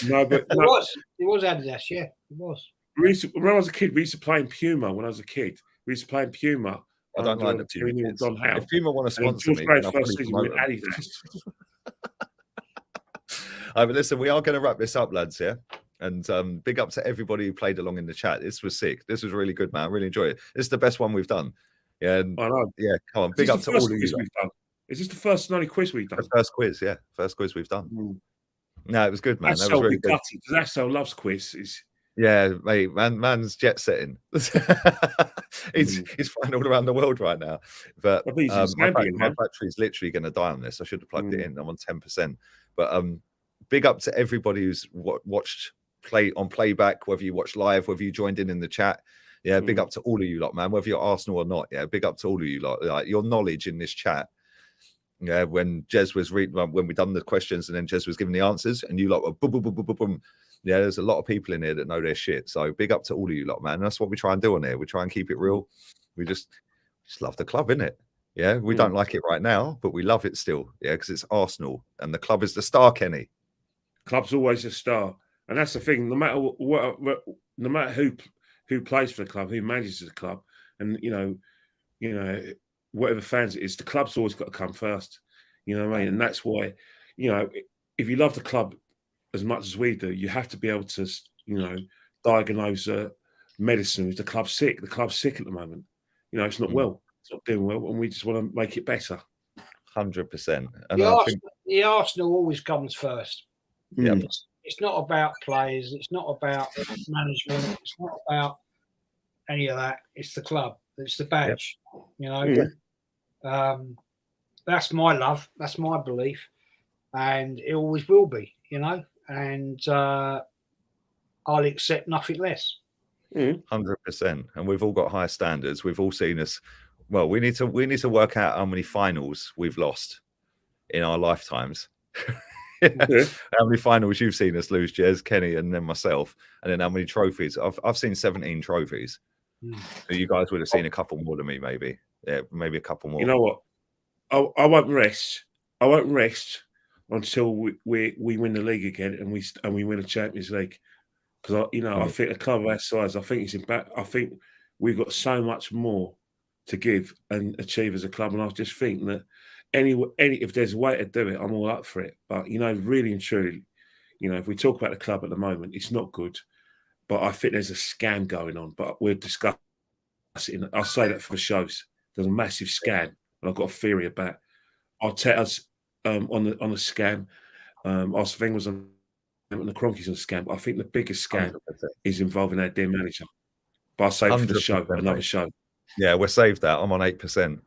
No, but it was Adidas. Yeah, it was. When I was a kid, we used to play in Puma. When I was a kid, we used to play in Puma. I don't like the Puma kids. If Puma want to sponsor me, first season with Adidas. But listen, we are going to wrap this up, lads. Yeah. And big up to everybody who played along in the chat. This was sick. This was really good, man. I really enjoyed it. This is the best one we've done. Yeah, I know. Yeah, come on. Big up to all of you. Is this the first and only quiz we've done? The first quiz, yeah. First quiz we've done. No, it was good, man. That's That was really good. gutted because Axel loves quizzes. Yeah, mate, man's jet setting. he's flying all around the world right now. But my battery's literally going to die on this. I should have plugged it in. I'm on 10%. But big up to everybody who's watched playback, whether you watch live, whether you joined in the chat. Yeah, big up to all of you lot, man. Whether you're Arsenal or not, yeah, big up to all of you lot. Like your knowledge in this chat. Yeah, when Jez was reading, when we done the questions, and then Jez was giving the answers, and you lot were boom, boom, boom, boom, boom, boom. Yeah, there's a lot of people in here that know their shit. So big up to all of you lot, man. That's what we try and do on here. We try and keep it real. We just love the club, innit? Yeah, we don't like it right now, but we love it still. Yeah, because it's Arsenal, and the club is the star, Kenny. Club's always a star, and that's the thing. No matter what, no matter who plays for the club, who manages the club, and you know, whatever fans it is, the club's always got to come first. You know what I mean? And that's why, you know, if you love the club as much as we do, you have to be able to, you know, diagnose medicine. If the club's sick, the club's sick at the moment. You know, it's not well, it's not doing well, and we just want to make it better. 100%. And the Arsenal always comes first. Yeah, it's not about players. It's not about management. It's not about any of that. It's the club. It's the badge. Yep. You know, that's my love. That's my belief, and it always will be. You know, and I'll accept nothing less. 100%. And we've all got high standards. We've all seen us. Well, we need to work out how many finals we've lost in our lifetimes. How many finals you've seen us lose, Jez, Kenny, and then myself, and then how many trophies? I've seen 17 trophies. So you guys would have seen a couple more than me, maybe. Yeah, maybe a couple more. You know what? I won't rest. I won't rest until we win the league again and we win a Champions League. Because I think a club of our size, I think we've got so much more to give and achieve as a club, and I just think that if there's a way to do it, I'm all up for it. But really and truly, if we talk about the club at the moment, it's not good. But I think there's a scam going on. But we'll discuss it. I'll say that for shows. There's a massive scam, and I've got a theory about Arteta's on the scam. Arsene Wenger's on the Kroenke's on the scam. But I think the biggest scam 100%. Is involving our dear manager. But I'll say it for the show, another show. Yeah, we'll save that. I'm on 8%.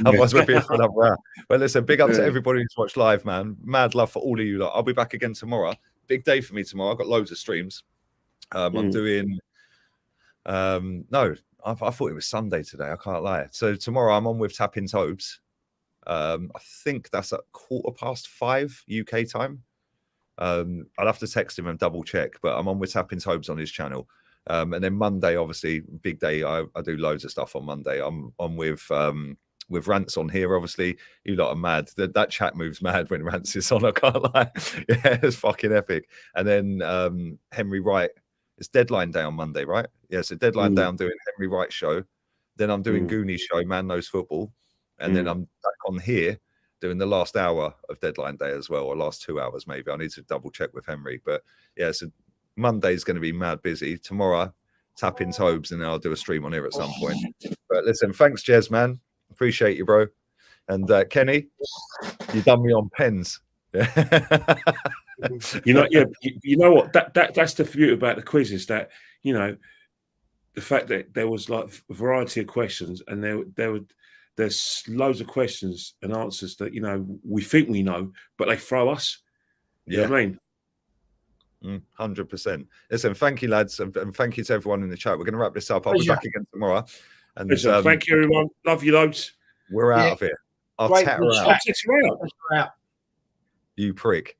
Otherwise, we'll be for another hour. But listen, big up to everybody who's watched live, man. Mad love for all of you lot. I'll be back again tomorrow. Big day for me tomorrow. I've got loads of streams. I'm doing no, I thought it was Sunday today. I can't lie. So tomorrow I'm on with Tapping Tobes. I think that's at 5:15 UK time. I'll have to text him and double check, but I'm on with Tapping Tobes on his channel. And then Monday, obviously, big day. I do loads of stuff on Monday. I'm on with Rants on here, obviously. You lot are mad. That chat moves mad when Rants is on, I can't lie. Yeah, it's fucking epic. And then Henry Wright. It's deadline day on Monday, right? Yeah, so deadline day, I'm doing Henry Wright show. Then I'm doing Goonies show, Man Knows Football. And then I'm back on here doing the last hour of deadline day as well, or last 2 hours maybe. I need to double check with Henry. But yeah, so Monday's going to be mad busy. Tomorrow, Tapping Tobes, and then I'll do a stream on here at some point. But listen, thanks, Jez, man. Appreciate you, bro. And Kenny, you done me on pens. You know what? That's the beauty about the quiz is that the fact that there was like a variety of questions, and there's loads of questions and answers that we think we know, but they throw us. You know what I mean? 100%. Listen, thank you, lads, and thank you to everyone in the chat. We're going to wrap this up. I'll be back again tomorrow. And listen, thank you, everyone. Love you loads. We're out of here. I'll tat her out. I'll tat her out. You prick.